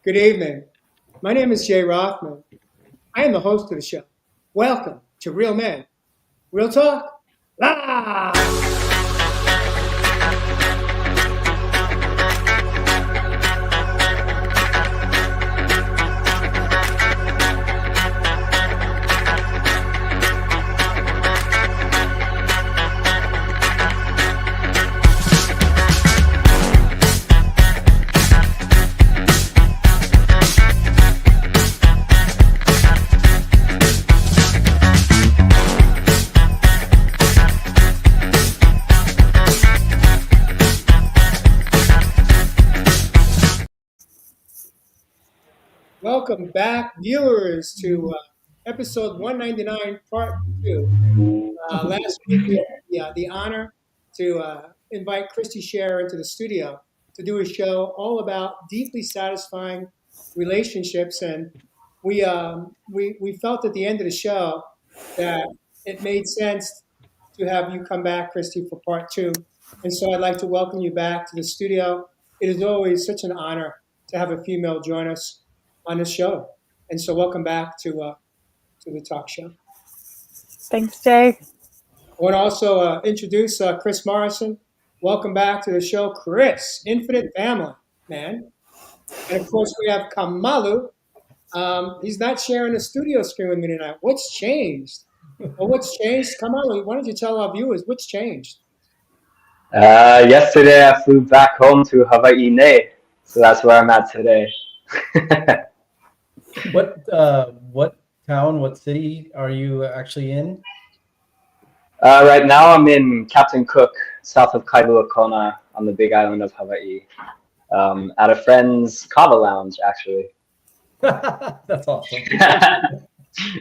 Good evening. My name is Jay Rothman. I am the host of the show. Welcome to Real Men, Real Talk, Live! Welcome back, viewers, to episode 199, part 2. Last week, we had the honor to invite Kristy Scher into the studio to do a show all about deeply satisfying relationships. And we felt at the end of the show that it made sense to have you come back, Kristy, for part 2. And so I'd like to welcome you back to the studio. It is always such an honor to have a female join us on the show. And so welcome back to the talk show. Thanks, Jay. I want to also introduce Chris Morrison. Welcome back to the show, Chris. Infinite family, man. And of course, we have Kamalu. He's not sharing the studio screen with me tonight. What's changed? Well, what's changed? Kamalu, why don't you tell our viewers what's changed? Yesterday I flew back home to Hawaii, so that's where I'm at today. What town, what city are you actually in? Right now I'm in Captain Cook, south of Kailua Kona, on the big island of Hawaii, at a friend's kava lounge, actually. That's awesome.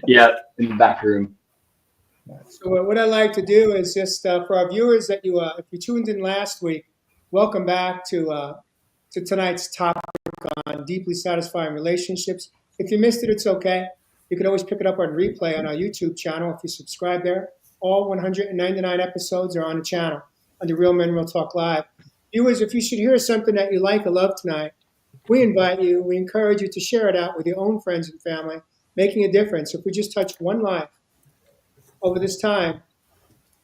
Yeah, in the back room. So what I'd like to do is just for our viewers that if you tuned in last week, welcome back to tonight's topic on deeply satisfying relationships. If you missed it, it's okay. You can always pick it up on replay on our YouTube channel if you subscribe there. All 199 episodes are on the channel under Real Men Real Talk Live. Viewers, if you should hear something that you like or love tonight, we encourage you to share it out with your own friends and family, making a difference. If we just touch one life over this time,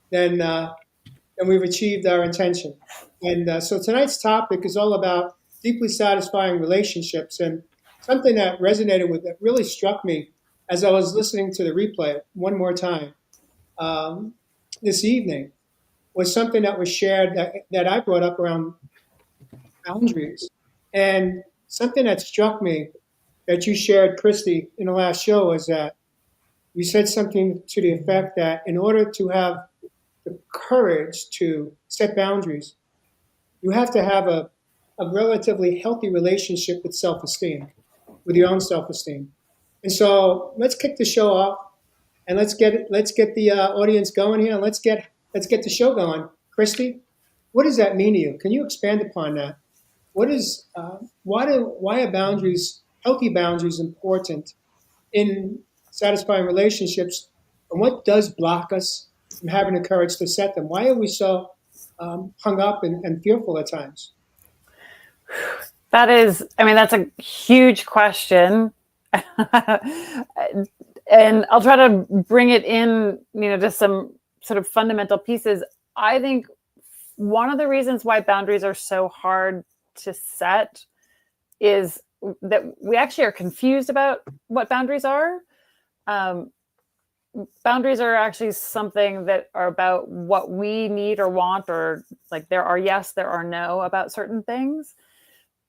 then we've achieved our intention. And so tonight's topic is all about deeply satisfying relationships. And something that resonated with, that really struck me as I was listening to the replay one more time this evening, was something that was shared that I brought up around boundaries. And something that struck me that you shared, Kristy, in the last show was that you said something to the effect that in order to have the courage to set boundaries, you have to have a relatively healthy relationship with self-esteem, with your own self-esteem. And so let's kick the show off, and let's get the audience going here, and let's get the show going. Kristy, what does that mean to you? Can you expand upon that? What is why are boundaries, healthy boundaries, important in satisfying relationships, and what does block us from having the courage to set them? Why are we so hung up and fearful at times? That's a huge question. And I'll try to bring it in, just some sort of fundamental pieces. I think one of the reasons why boundaries are so hard to set is that we actually are confused about what boundaries are. Boundaries are actually something that are about what we need or want, or like there are yes, there are no about certain things.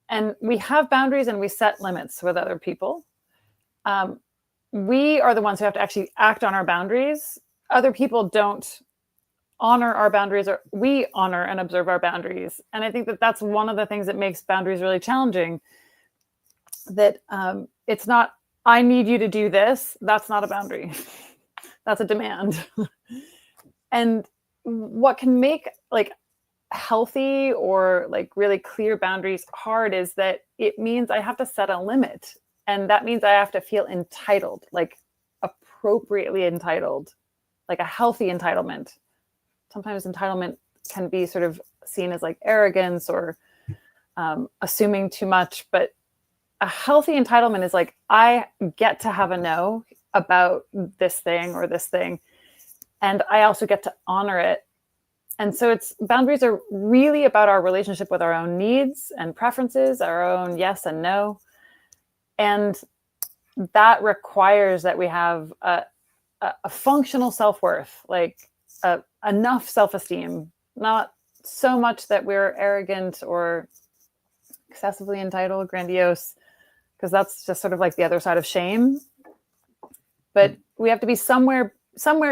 And we have boundaries and we set limits with other people. We are the ones who have to actually act on our boundaries. Other people don't honor our boundaries, or we honor and observe our boundaries. And I think that that's one of the things that makes boundaries really challenging. That it's not, I need you to do this. That's not a boundary. That's a demand. And what can make like healthy or like really clear boundaries hard is that it means I have to set a limit. And that means I have to feel entitled, like appropriately entitled, like a healthy entitlement. Sometimes entitlement can be sort of seen as like arrogance or assuming too much, but a healthy entitlement is like, I get to have a no about this thing or this thing, and I also get to honor it. And so it's boundaries are really about our relationship with our own needs and preferences, our own yes and no. And that requires that we have a functional self-worth, like enough self-esteem, not so much that we're arrogant or excessively entitled, grandiose, because that's just sort of like the other side of shame. But we have to be somewhere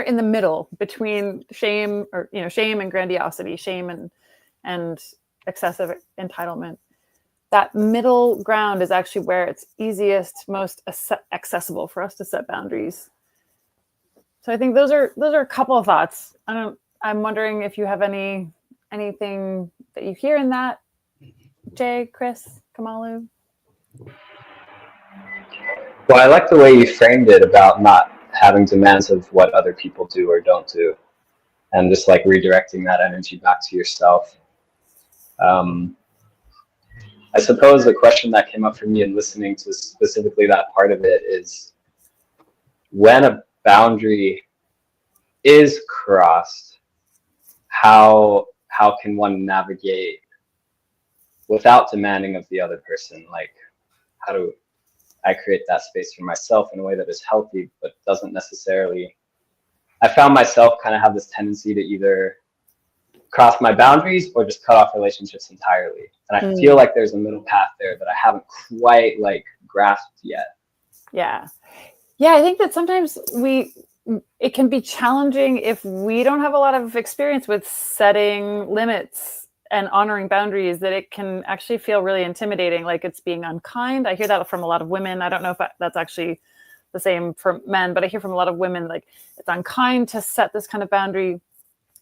in the middle between shame and grandiosity, shame and excessive entitlement. That middle ground is actually where it's easiest, most accessible for us to set boundaries. So I think those are a couple of thoughts. I'm wondering if you have anything that you hear in that, Jay, Chris, Kamalu. Well, I like the way you framed it about not having demands of what other people do or don't do, and just like redirecting that energy back to yourself. I suppose the question that came up for me in listening to specifically that part of it is, when a boundary is crossed, how can one navigate without demanding of the other person? Like, how do I create that space for myself in a way that is healthy, but doesn't necessarily... I found myself kind of have this tendency to either cross my boundaries or just cut off relationships entirely. And I feel like there's a middle path there that I haven't quite like grasped yet. Yeah. I think that sometimes it can be challenging if we don't have a lot of experience with setting limits and honoring boundaries, that it can actually feel really intimidating, like it's being unkind. I hear that from a lot of women. I don't know if that's actually the same for men, but I hear from a lot of women, like, it's unkind to set this kind of boundary.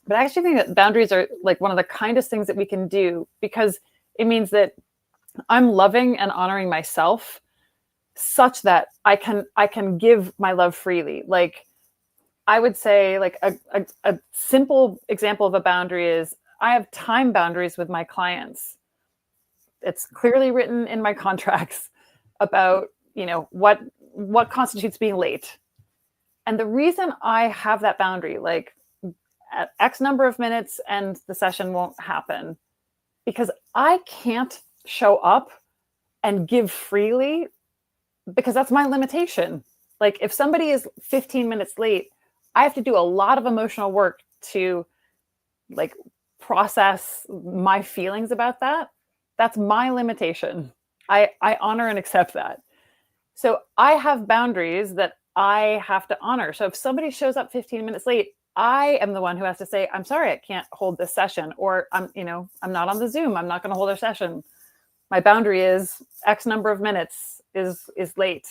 But I actually think that boundaries are like one of the kindest things that we can do, because it means that I'm loving and honoring myself such that I can give my love freely. Like, I would say, like, a simple example of a boundary is, I have time boundaries with my clients. It's clearly written in my contracts about, what constitutes being late. And the reason I have that boundary, like, at X number of minutes and the session won't happen, because I can't show up and give freely, because that's my limitation. Like, if somebody is 15 minutes late, I have to do a lot of emotional work to, like, process my feelings about that. That's my limitation. I honor and accept that. So I have boundaries that I have to honor. So if somebody shows up 15 minutes late, I am the one who has to say, I'm sorry, I can't hold this session, or I'm not on the Zoom. I'm not going to hold a session. My boundary is X number of minutes is late.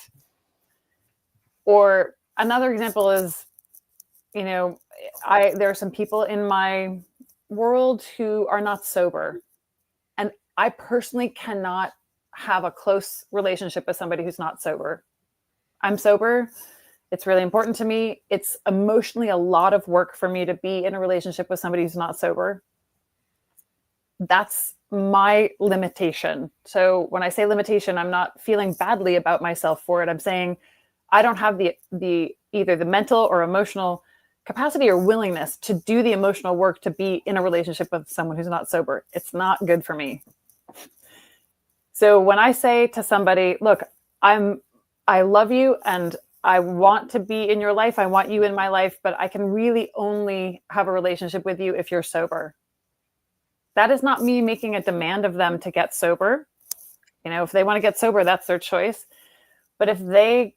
Or another example is, there are some people in my world who are not sober. And I personally cannot have a close relationship with somebody who's not sober. I'm sober. It's really important to me. It's emotionally a lot of work for me to be in a relationship with somebody who's not sober. That's my limitation. So when I say limitation, I'm not feeling badly about myself for it. I'm saying I don't have the either the mental or emotional capacity or willingness to do the emotional work to be in a relationship with someone who's not sober. It's not good for me. So when I say to somebody, look, I love you and I want to be in your life, I want you in my life, but I can really only have a relationship with you if you're sober. That is not me making a demand of them to get sober. If they want to get sober, that's their choice. But if they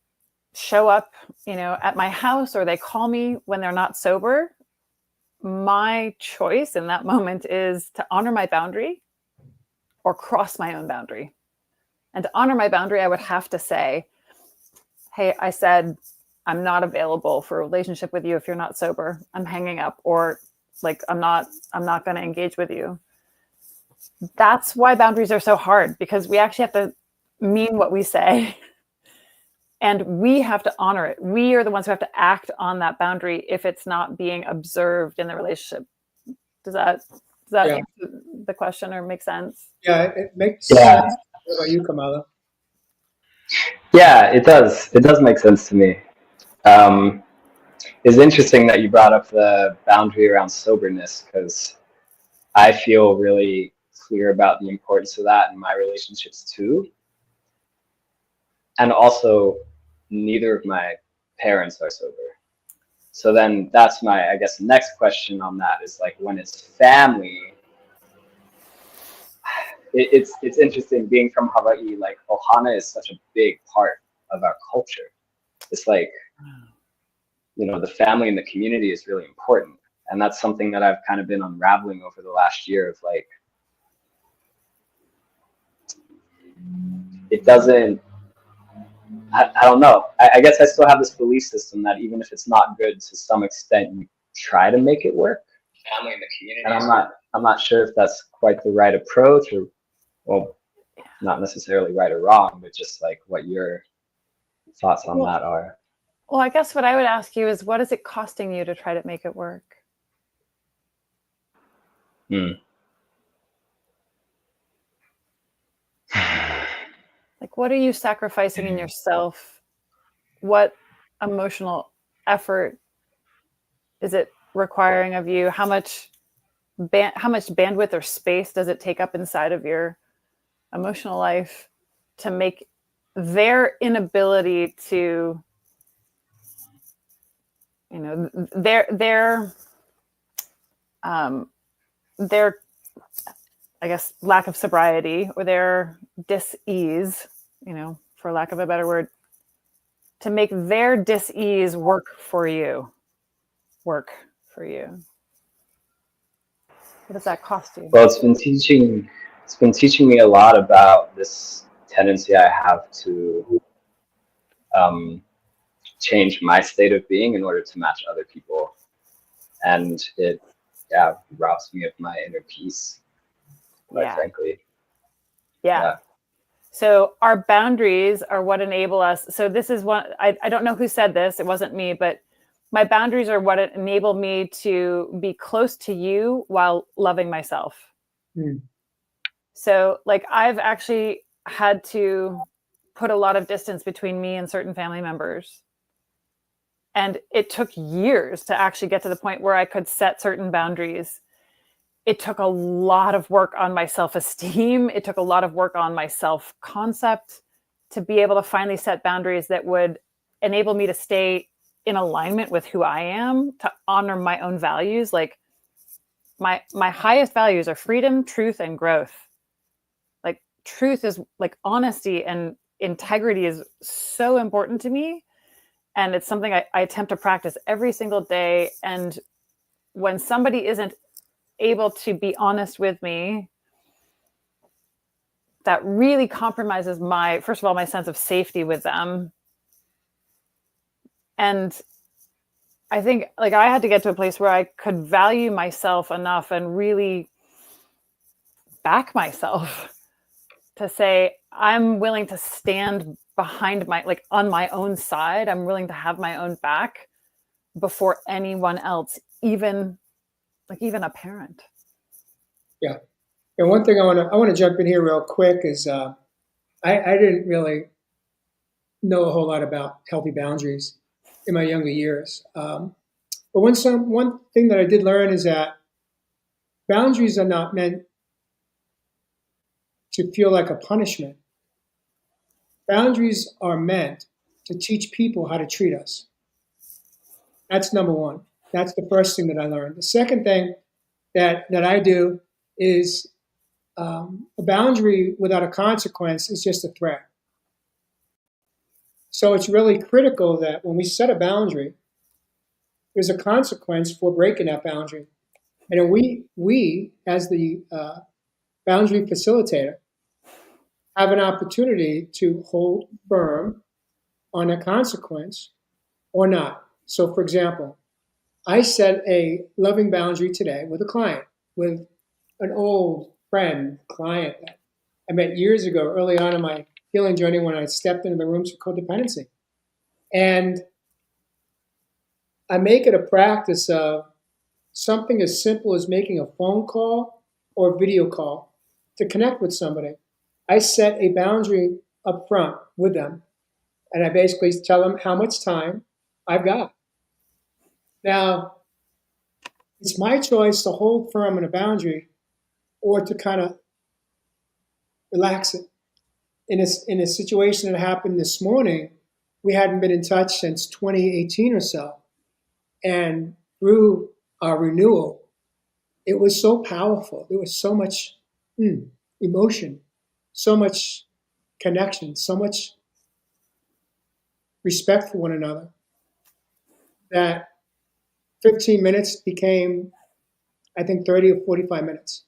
show up, at my house, or they call me when they're not sober, my choice in that moment is to honor my boundary or cross my own boundary. And to honor my boundary, I would have to say, hey, I said I'm not available for a relationship with you if you're not sober. I'm hanging up, or like I'm not going to engage with you. That's why boundaries are so hard, because we actually have to mean what we say. And we have to honor it. We are the ones who have to act on that boundary if it's not being observed in the relationship. Does that answer the question or make sense? Yeah, it makes sense. What about you, Kamala? Yeah, it does. It does make sense to me. It's interesting that you brought up the boundary around soberness because I feel really clear about the importance of that in my relationships too. And also, neither of my parents are sober. So then that's my, I guess, next question on that is like when it's family, it's interesting being from Hawaii, like ohana is such a big part of our culture. It's like, the family and the community is really important. And that's something that I've kind of been unraveling over the last year of like, it doesn't, I don't know. I guess I still have this belief system that even if it's not good to some extent, you try to make it work. Family and the community. And I'm not sure if that's quite the right approach or, well, not necessarily right or wrong, but just like what your thoughts on that are. Well, I guess what I would ask you is, what is it costing you to try to make it work? Like, what are you sacrificing in yourself? What emotional effort is it requiring of you? How much bandwidth or space does it take up inside of your emotional life to make their inability to, their I guess lack of sobriety or their dis-ease, for lack of a better word, to make their dis-ease work for you. What does that cost you? Well, it's been teaching me a lot about this tendency I have to change my state of being in order to match other people. And it robs me of my inner peace, quite frankly. Yeah. So our boundaries are what enable us. So this is one, I don't know who said this, it wasn't me, but my boundaries are what enable me to be close to you while loving myself. So like I've actually had to put a lot of distance between me and certain family members. And it took years to actually get to the point where I could set certain boundaries. It took a lot of work on my self-esteem. It took a lot of work on my self-concept to be able to finally set boundaries that would enable me to stay in alignment with who I am, to honor my own values. Like my highest values are freedom, truth, and growth. Like truth is like honesty and integrity is so important to me. And it's something I attempt to practice every single day. And when somebody isn't able to be honest with me, that really compromises first of all, my sense of safety with them. And I think like I had to get to a place where I could value myself enough and really back myself to say, I'm willing to stand behind on my own side. I'm willing to have my own back before anyone else, even a parent. Yeah. And one thing I want to jump in here real quick is I didn't really know a whole lot about healthy boundaries in my younger years. But one thing that I did learn is that boundaries are not meant to feel like a punishment. Boundaries are meant to teach people how to treat us. That's number one. That's the first thing that I learned. The second thing that I do is a boundary without a consequence is just a threat. So it's really critical that when we set a boundary, there's a consequence for breaking that boundary. And we as the boundary facilitator, have an opportunity to hold firm on a consequence or not. So, for example, I set a loving boundary today with a client, with an old friend, client that I met years ago, early on in my healing journey when I stepped into the rooms of codependency. And I make it a practice of something as simple as making a phone call or video call to connect with somebody. I set a boundary up front with them. And I basically tell them how much time I've got. Now, it's my choice to hold firm on a boundary or to kind of relax it. In a situation that happened this morning, we hadn't been in touch since 2018 or so. And through our renewal, it was so powerful. There was so much emotion, so much connection, so much respect for one another that 15 minutes became, I think, 30 or 45 minutes.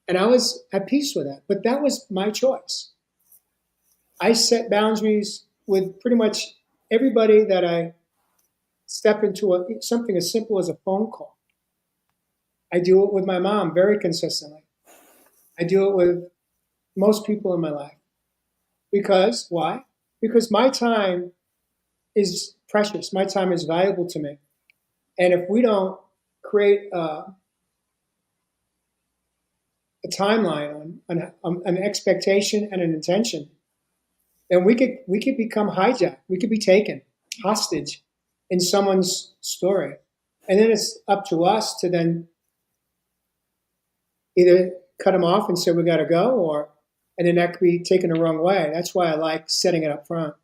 And I was at peace with that. But that was my choice. I set boundaries with pretty much everybody that I step into something as simple as a phone call. I do it with my mom very consistently. I do it with most people in my life. Because, why? Because my time is precious. My time is valuable to me. And if we don't create a timeline on an expectation and an intention, then we could become hijacked. We could be taken hostage in someone's story. And then it's up to us to then either cut them off and say we got to go, and then that could be taken the wrong way. That's why I like setting it up front.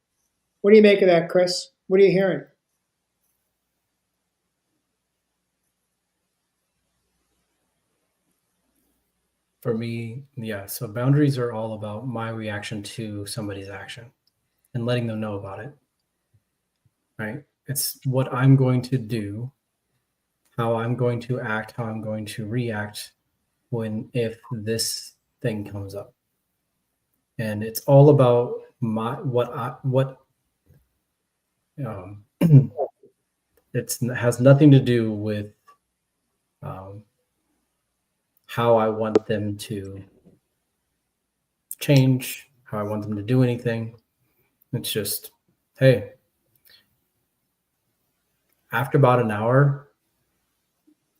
What do you make of that, Chris? What are you hearing? For me, yeah, so boundaries are all about my reaction to somebody's action and letting them know about it, right? It's what I'm going to do, how I'm going to act, how I'm going to react if this thing comes up. And it's all about it has nothing to do with how I want them to change, how I want them to do anything. It's just, hey, after about an hour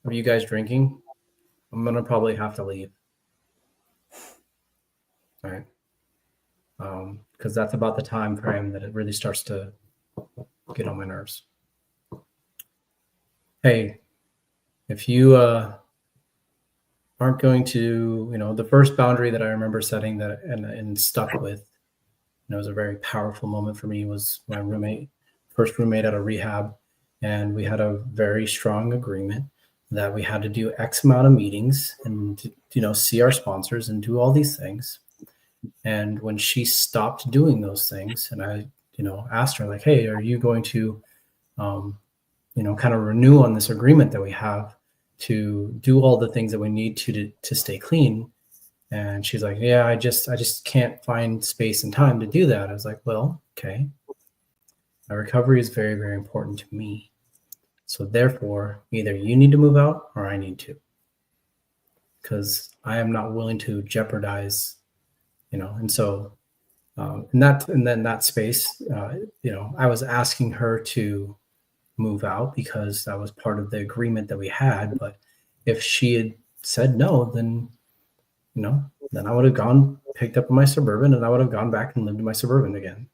of you guys drinking, I'm going to probably have to leave. All right. Because that's about the time frame that it really starts to get on my nerves. Hey, if you aren't going to, the first boundary that I remember setting that and stuck with, it was a very powerful moment for me, was my first roommate out of rehab. And we had a very strong agreement that we had to do X amount of meetings and, see our sponsors and do all these things. And when she stopped doing those things, and I, asked her, like, hey, are you going to, kind of renew on this agreement that we have to do all the things that we need to stay clean? And she's like, yeah, I just can't find space and time to do that. I was like, well, okay. My recovery is very, very important to me. So therefore, either you need to move out or I need to, because I am not willing to jeopardize, and so in that space, I was asking her to move out because that was part of the agreement that we had. But if she had said no, then I would have picked up my Suburban, and I would have gone back and lived in my Suburban again,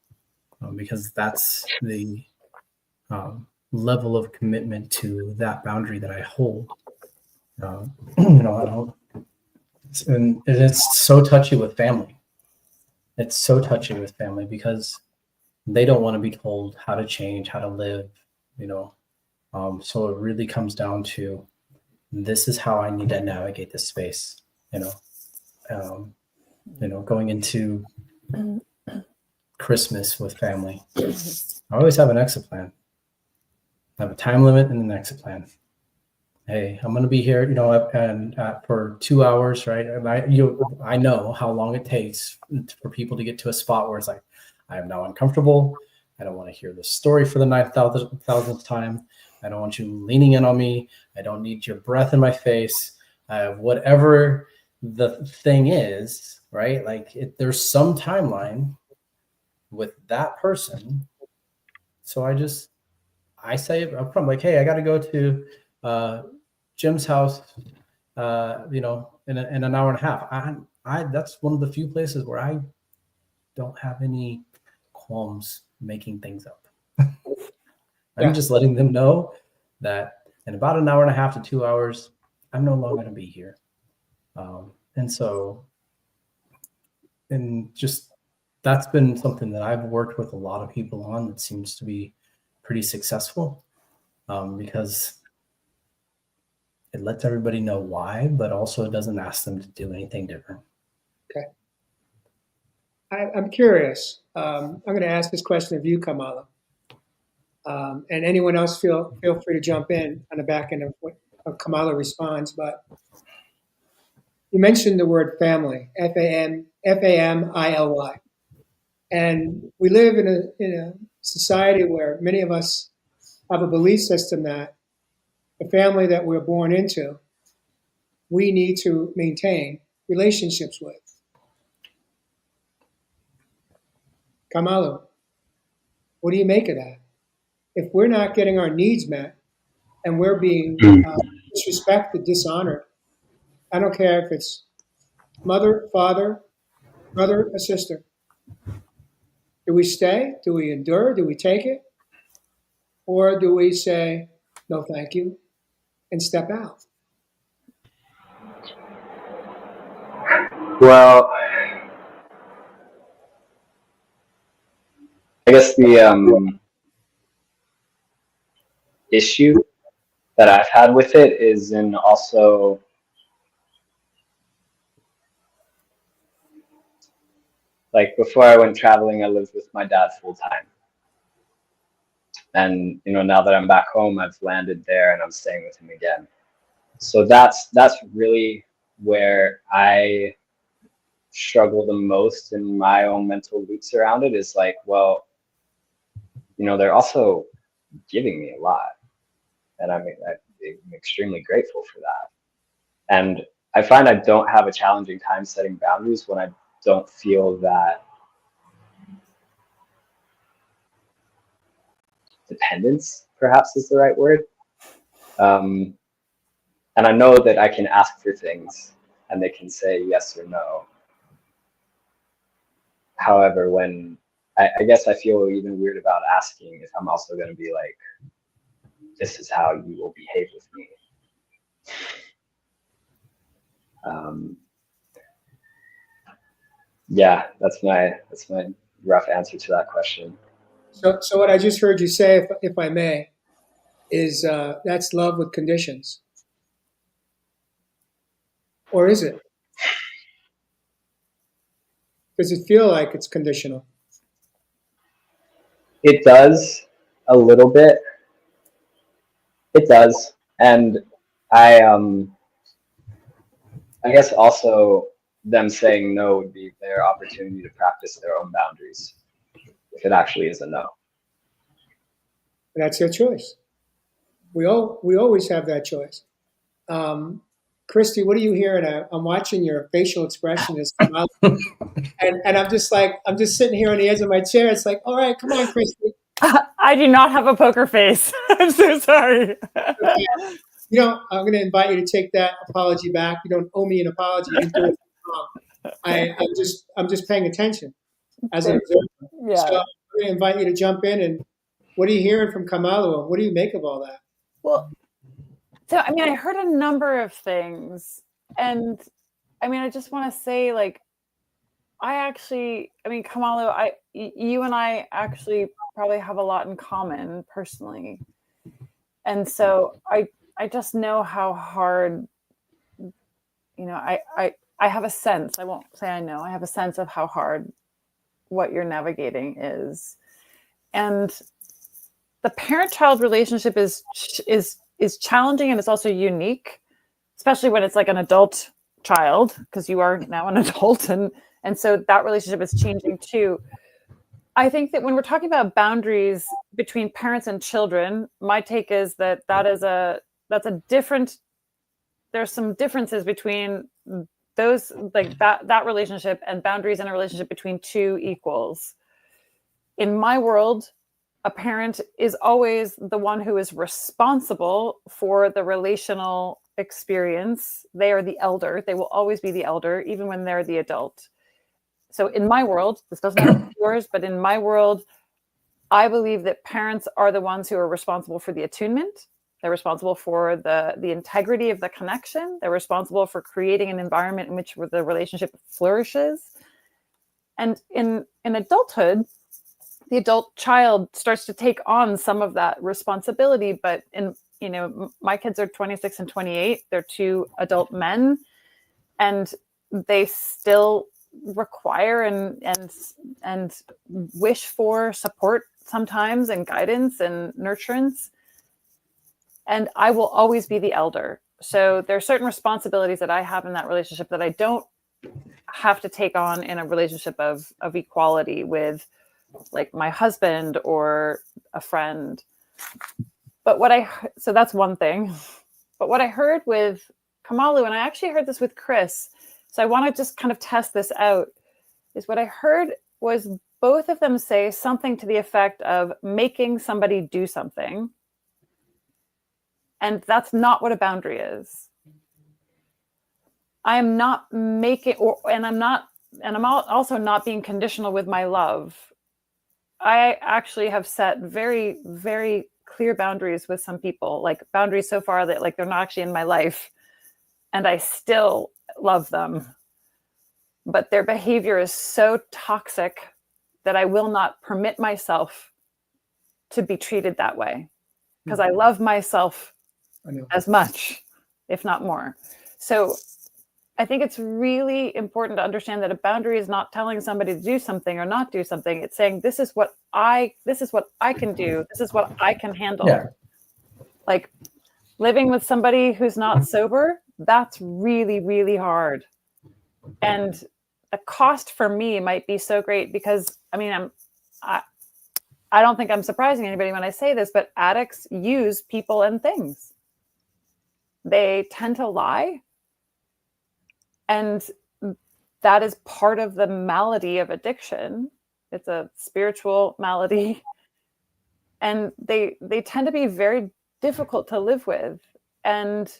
because that's the level of commitment to that boundary that I hold. I don't, and it's so touchy with family. It's so touchy with family because they don't want to be told how to change, how to live, so it really comes down to, this is how I need to navigate this space, going into Christmas with family. I always have an exit plan. I have a time limit and an exit plan. Hey, I'm going to be here, for 2 hours, right? And I know how long it takes for people to get to a spot where it's like, I am now uncomfortable. I don't want to hear this story for the 9,000th time. I don't want you leaning in on me. I don't need your breath in my face. Whatever the thing is, right? Like, there's some timeline with that person. So I say up front, like, hey, I got to go to Jim's house, in an hour and a half. That's one of the few places where I don't have any qualms making things up. Yeah. I'm just letting them know that in about an hour and a half to 2 hours, I'm no longer going to be here. And just that's been something that I've worked with a lot of people on that seems to be pretty successful, because it lets everybody know why, but also it doesn't ask them to do anything different. Okay. I'm curious. I'm going to ask this question of you, Kamala. And anyone else feel free to jump in on the back end of what Kamala responds. But you mentioned the word family, Family. And we live in a society where many of us have a belief system that the family that we're born into, we need to maintain relationships with. Kamala, what do you make of that? If we're not getting our needs met and we're being disrespected, dishonored, I don't care if it's mother, father, brother, or sister. Do we stay? Do we endure? Do we take it? Or do we say, no, thank you, and step out? Well, I guess the issue that I've had with it is in also like before I went traveling, I lived with my dad full time. And now that I'm back home, I've landed there and I'm staying with him again. So that's really where I struggle the most in my own mental loops around it, is like, well, they're also giving me a lot. And I'm extremely grateful for that. And I find I don't have a challenging time setting boundaries when I don't feel that dependence, perhaps is the right word. And I know that I can ask for things and they can say yes or no. However, when I guess I feel even weird about asking if I'm also going to be like, this is how you will behave with me. Yeah, that's my rough answer to that question. So what I just heard you say, if I may, is that's love with conditions. Or is it? Does it feel like it's conditional? It does a little bit. It does. And I guess also them saying no would be their opportunity to practice their own boundaries, if it actually is a no. That's their choice. We always have that choice. Kristy, what are you hearing? I'm watching your facial expression as and I'm just sitting here on the edge of my chair. It's like, all right, come on, Kristy. I do not have a poker face. I'm so sorry. Okay. I'm going to invite you to take that apology back. You don't owe me an apology. You didn't do it wrong. I'm just paying attention as an observer. Yeah. So I'm going to invite you to jump in. And what are you hearing from Kamala? What do you make of all that? Well, so I heard a number of things, and I just want to say, like, Kamala, you and I actually probably have a lot in common personally, and so I just know how hard. I have a sense. I won't say I know. I have a sense of how hard what you're navigating is, and the parent-child relationship is challenging, and it's also unique, especially when it's like an adult child, because you are now an adult, and so that relationship is changing too. I think that when we're talking about boundaries between parents and children, my take is that's a different. There's some differences between those, like that relationship, and boundaries in a relationship between two equals. In my world, a parent is always the one who is responsible for the relational experience. They are the elder. They will always be the elder, even when they're the adult. So in my world, this doesn't have to be yours, but in my world, I believe that parents are the ones who are responsible for the attunement. They're responsible for the integrity of the connection. They're responsible for creating an environment in which the relationship flourishes. And in adulthood, the adult child starts to take on some of that responsibility. But my kids are 26 and 28. They're two adult men, and they still require and wish for support sometimes, and guidance and nurturance. And I will always be the elder. So there are certain responsibilities that I have in that relationship that I don't have to take on in a relationship of equality with like my husband or a friend. But so that's one thing. But what I heard with Kamalu, and I actually heard this with Chris, so I want to just kind of test this out, is what I heard was both of them say something to the effect of making somebody do something. And that's not what a boundary is. I am not making, I'm also not being conditional with my love. I actually have set very, very clear boundaries with some people, like boundaries so far that like they're not actually in my life, and I still love them. But their behavior is so toxic that I will not permit myself to be treated that way, because I love myself as much, if not more. So I think it's really important to understand that a boundary is not telling somebody to do something or not do something. It's saying, this is what I can do. This is what I can handle. Yeah. Like living with somebody who's not sober, that's really, really hard. And the cost for me might be so great because, I mean, I don't think I'm surprising anybody when I say this, but addicts use people and things. They tend to lie. And that is part of the malady of addiction. It's a spiritual malady. And they tend to be very difficult to live with. And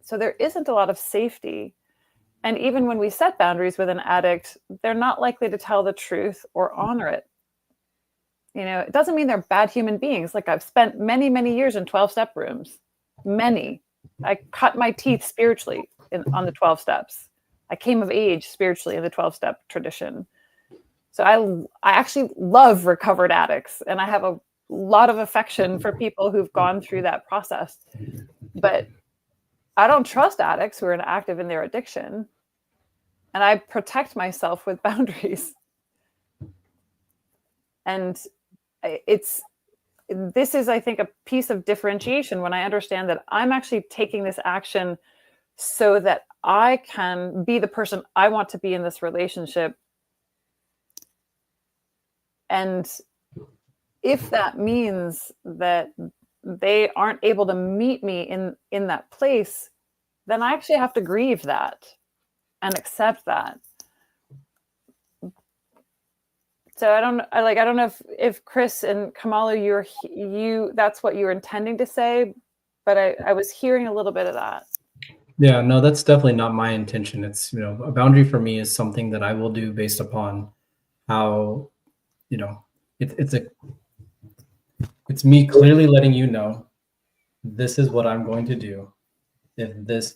so there isn't a lot of safety. And even when we set boundaries with an addict, they're not likely to tell the truth or honor it. You know, it doesn't mean they're bad human beings. Like I've spent many, many years in 12-step rooms. Many. I cut my teeth spiritually on the 12 steps. I came of age spiritually in the 12-step tradition. So I actually love recovered addicts, and I have a lot of affection for people who've gone through that process. But I don't trust addicts who are active in their addiction, and I protect myself with boundaries. And this is, I think, a piece of differentiation when I understand that I'm actually taking this action so that I can be the person I want to be in this relationship. And if that means that they aren't able to meet me in that place, then I actually have to grieve that and accept that. So I don't know if Chris and Kamalu, you that's what you're intending to say, but I was hearing a little bit of that. Yeah, no, that's definitely not my intention. It's, a boundary for me is something that I will do based upon how, it's me clearly letting you know, this is what I'm going to do. If this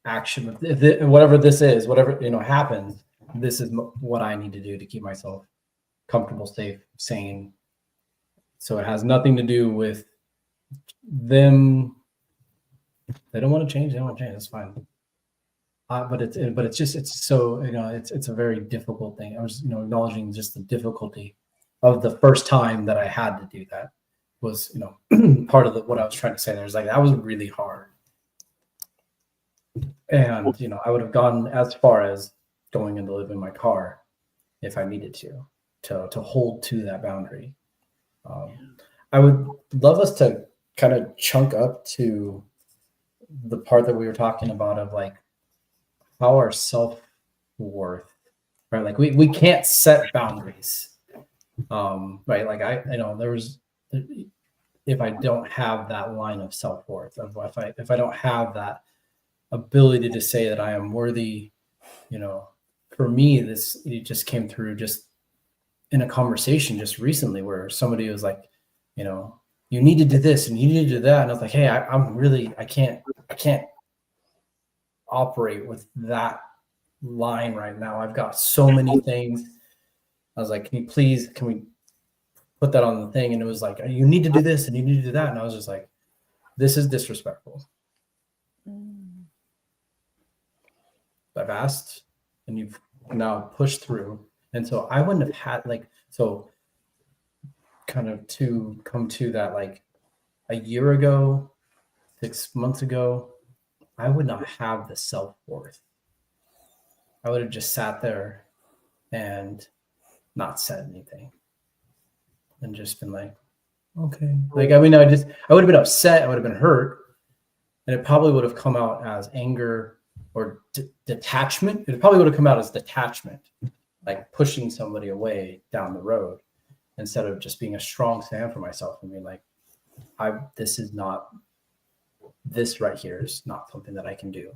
action, whatever this is, whatever, happens, this is what I need to do to keep myself comfortable, safe, sane. So it has nothing to do with them. They don't want to change. They don't want to change. That's fine. But it's so, it's a very difficult thing. I was, acknowledging just the difficulty of the first time that I had to do that was, part of what I was trying to say there is like, that was really hard. And, I would have gone as far as going in to live in my car if I needed to hold to that boundary. I would love us to kind of chunk up to the part that we were talking about of like how our self-worth, right? Like we can't set boundaries, right? Like if I don't have that line of self-worth, if I don't have that ability to say that I am worthy, for me, it just came through just in a conversation just recently where somebody was like, you know, you need to do this and you need to do that. And I was like, hey, I can't operate with that line right now. I've got so many things. I was like, can we put that on the thing? And it was like, you need to do this and you need to do that. And I was just like, this is disrespectful. I've asked and you've now pushed through. And so I wouldn't have had kind of to come to that, like a year ago, 6 months ago, I would not have the self-worth. I would have just sat there and not said anything and just been like, okay. Like, I mean, I would have been upset. I would have been hurt. And it probably would have come out as anger or detachment. It probably would have come out as detachment, like pushing somebody away down the road instead of just being a strong stand for myself and being like, this right here is not something that I can do.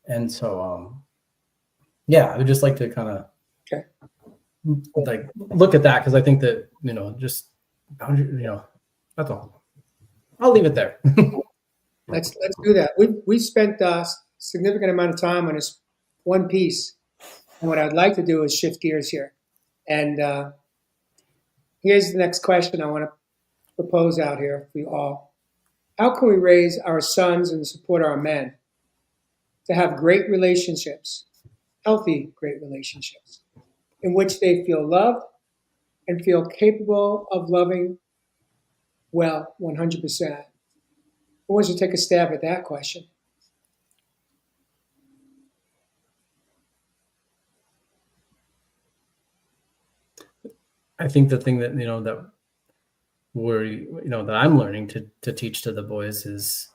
And so, yeah, I would just like to kind of like look at that, because I think that, just boundary, that's all. I'll leave it there. Let's do that. We spent a significant amount of time on this one piece, and what I'd like to do is shift gears here. And here's the next question I want to propose out here for you all. How can we raise our sons and support our men to have great relationships, healthy, great relationships, in which they feel loved and feel capable of loving well, 100%? Who wants to take a stab at that question? I think the thing that, that I'm learning to teach to the boys is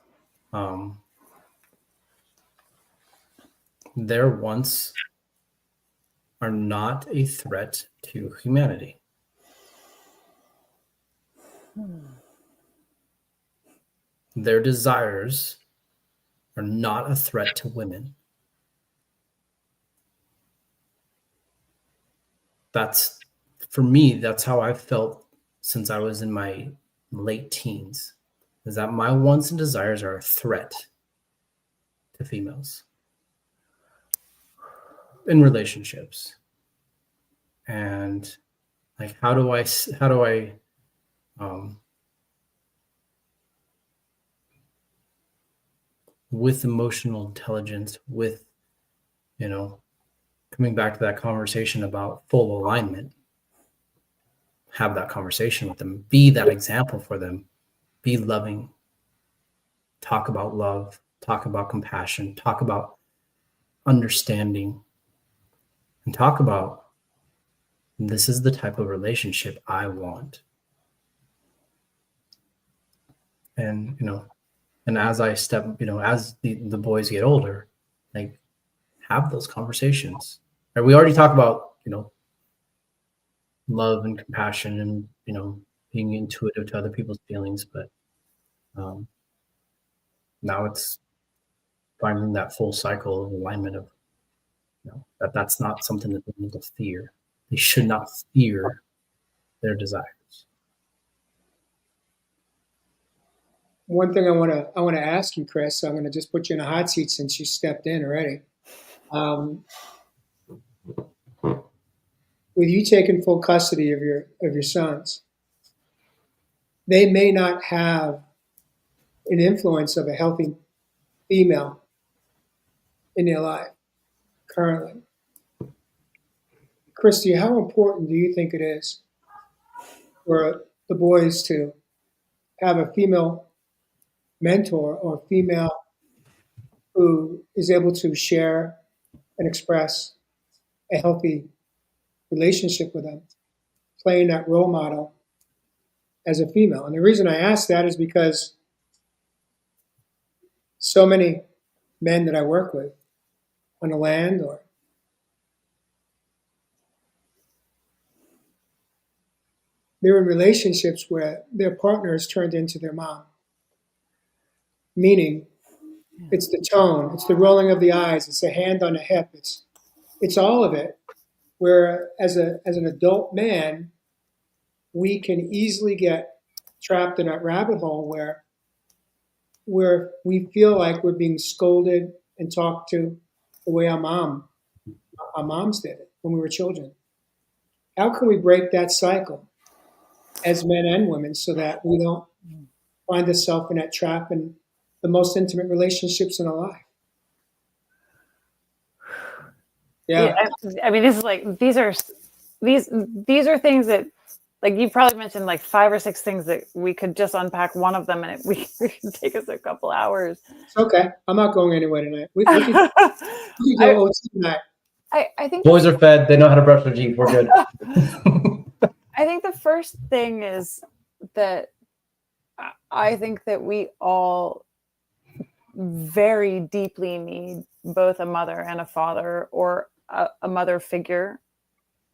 their wants are not a threat to humanity. Their desires are not a threat to women. For me, that's how I've felt since I was in my late teens, is that my wants and desires are a threat to females in relationships. And like, how do I with emotional intelligence, with, coming back to that conversation about full alignment, have that conversation with them, be that example for them, be loving, talk about love, talk about compassion, talk about understanding, and talk about, this is the type of relationship I want. And, and as I step, as the boys get older, like, have those conversations. And we already talked about, love and compassion and, being intuitive to other people's feelings. But now it's finding that full cycle of alignment of, that's not something that they need to fear. They should not fear their desires. One thing I want to ask you, Chris. So I'm going to just put you in a hot seat since you stepped in already. With you taking full custody of your sons, they may not have an influence of a healthy female in their life currently. Kristy, how important do you think it is for the boys to have a female mentor or female who is able to share and express a healthy relationship with them, playing that role model as a female? And the reason I ask that is because so many men that I work with on the land, or they're in relationships where their partner is turned into their mom. Meaning, it's the tone, it's the rolling of the eyes, it's the hand on the hip, it's it's all of it. Where as an adult man, we can easily get trapped in that rabbit hole where we feel like we're being scolded and talked to the way our moms did it when we were children. How can we break that cycle as men and women so that we don't find ourselves in that trap in the most intimate relationships in our life? Yeah. I mean, this is like these are things that, like, you probably mentioned like 5 or 6 things that we could just unpack one of them, and we could take us a couple hours. It's okay. I'm not going anywhere tonight. We can go OT tonight. I think Boys are fed. They know how to brush their teeth. We're good. I think the first thing is that I think that we all very deeply need both a mother and a father, or a mother figure,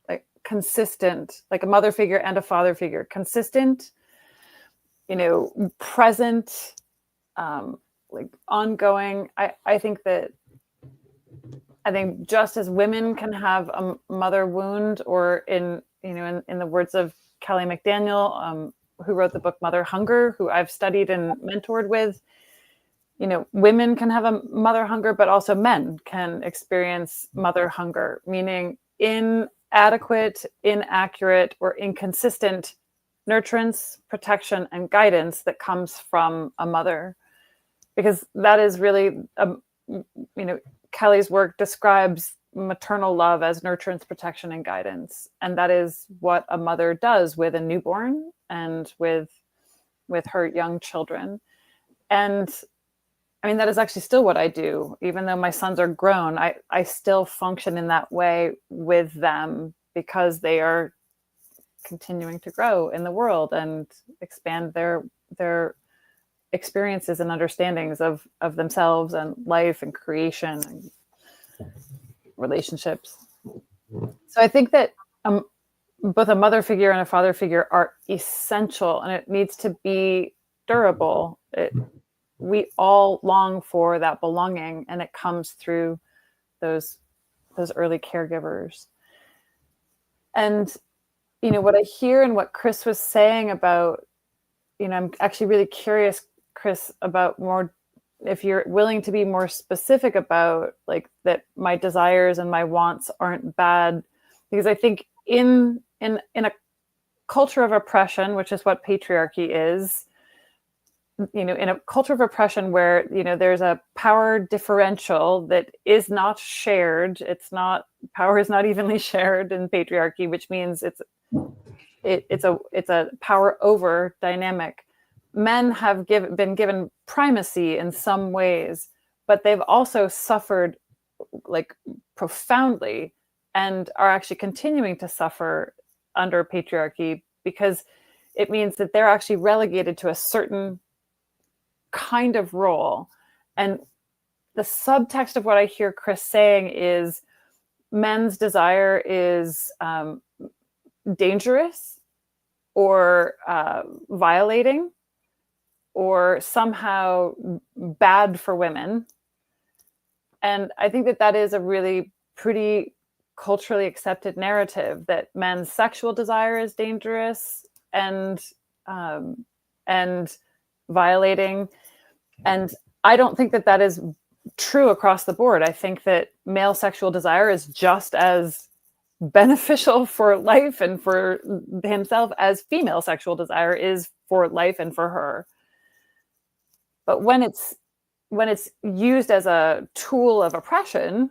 like consistent, like a mother figure and a father figure, consistent, present, like ongoing. I think just as women can have a mother wound, or in the words of Kelly McDaniel, who wrote the book Mother Hunger, who I've studied and mentored with, women can have a mother hunger, but also men can experience mother hunger, meaning inadequate, inaccurate, or inconsistent nurturance, protection, and guidance that comes from a mother. Because that is really, Kelly's work describes maternal love as nurturance, protection, and guidance. And that is what a mother does with a newborn and with her young children. And I mean, that is actually still what I do. Even though my sons are grown, I still function in that way with them, because they are continuing to grow in the world and expand their experiences and understandings of themselves and life and creation and relationships. So I think that both a mother figure and a father figure are essential, and it needs to be durable. We all long for that belonging, and it comes through those early caregivers. And what I hear and what Chris was saying about, I'm actually really curious, Chris, about more, if you're willing to be more specific about, like, that my desires and my wants aren't bad, because I think in a culture of oppression, which is what patriarchy is, in a culture of oppression where, there's a power differential that is not shared. Power is not evenly shared in patriarchy, which means it's a power over dynamic. Men have been given primacy in some ways, but they've also suffered, like, profoundly, and are actually continuing to suffer under patriarchy, because it means that they're actually relegated to a certain kind of role. And the subtext of what I hear Chris saying is men's desire is dangerous, or violating, or somehow bad for women. And I think that is a really pretty culturally accepted narrative, that men's sexual desire is dangerous and violating. And I don't think that is true across the board. I think that male sexual desire is just as beneficial for life and for himself as female sexual desire is for life and for her. But when it's used as a tool of oppression,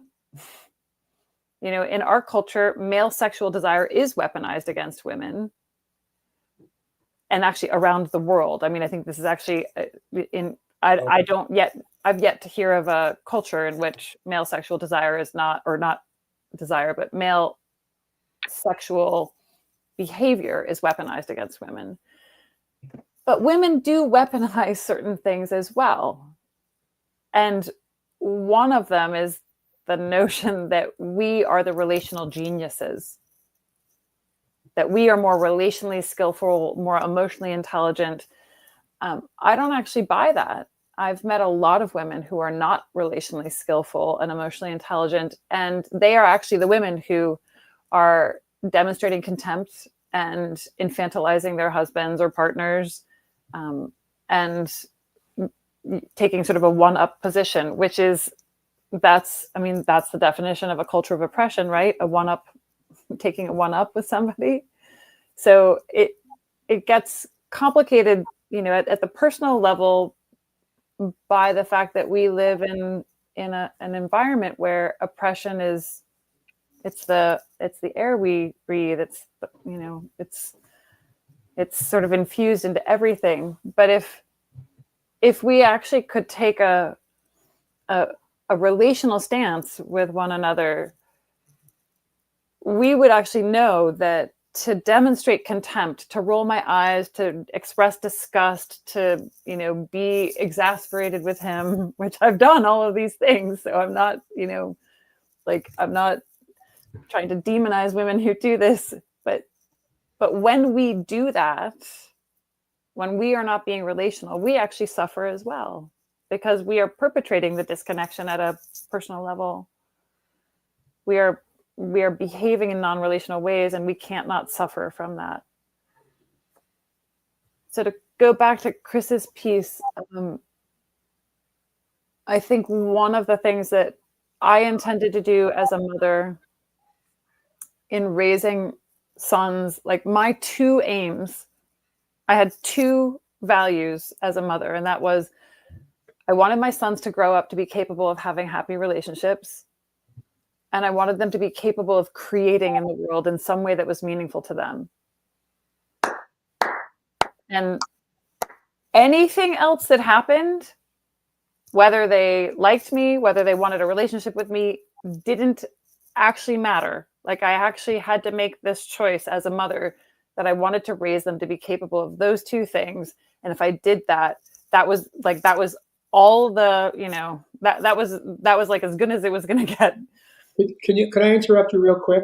in our culture, male sexual desire is weaponized against women, and actually around the world. I mean, I think this is actually I've yet to hear of a culture in which male sexual desire is not desire, but male sexual behavior is weaponized against women. But women do weaponize certain things as well. And one of them is the notion that we are the relational geniuses, that we are more relationally skillful, more emotionally intelligent. I don't actually buy that. I've met a lot of women who are not relationally skillful and emotionally intelligent, and they are actually the women who are demonstrating contempt and infantilizing their husbands or partners, and taking sort of a one-up position, which is, that's the definition of a culture of oppression, right? A one-up, taking a one-up with somebody. So it gets complicated, at the personal level, by the fact that we live in an environment where oppression is, it's the air we breathe. It's sort of infused into everything. But if we actually could take a relational stance with one another, we would actually know that to demonstrate contempt, to roll my eyes, to express disgust, to, be exasperated with him, which I've done all of these things. So I'm not, I'm not trying to demonize women who do this, but when we do that, when we are not being relational, we actually suffer as well, because we are perpetrating the disconnection at a personal level. We are behaving in non-relational ways, and we can't not suffer from that. So to go back to Chris's piece, I think one of the things that I intended to do as a mother in raising sons, like my two aims, I had two values as a mother, and that was, I wanted my sons to grow up to be capable of having happy relationships. And I wanted them to be capable of creating in the world in some way that was meaningful to them. And anything else that happened, whether they liked me, whether they wanted a relationship with me, didn't actually matter. Like, I actually had to make this choice as a mother that I wanted to raise them to be capable of those two things. And if I did that, that was all the, that was like as good as it was going to get. Can I interrupt you real quick?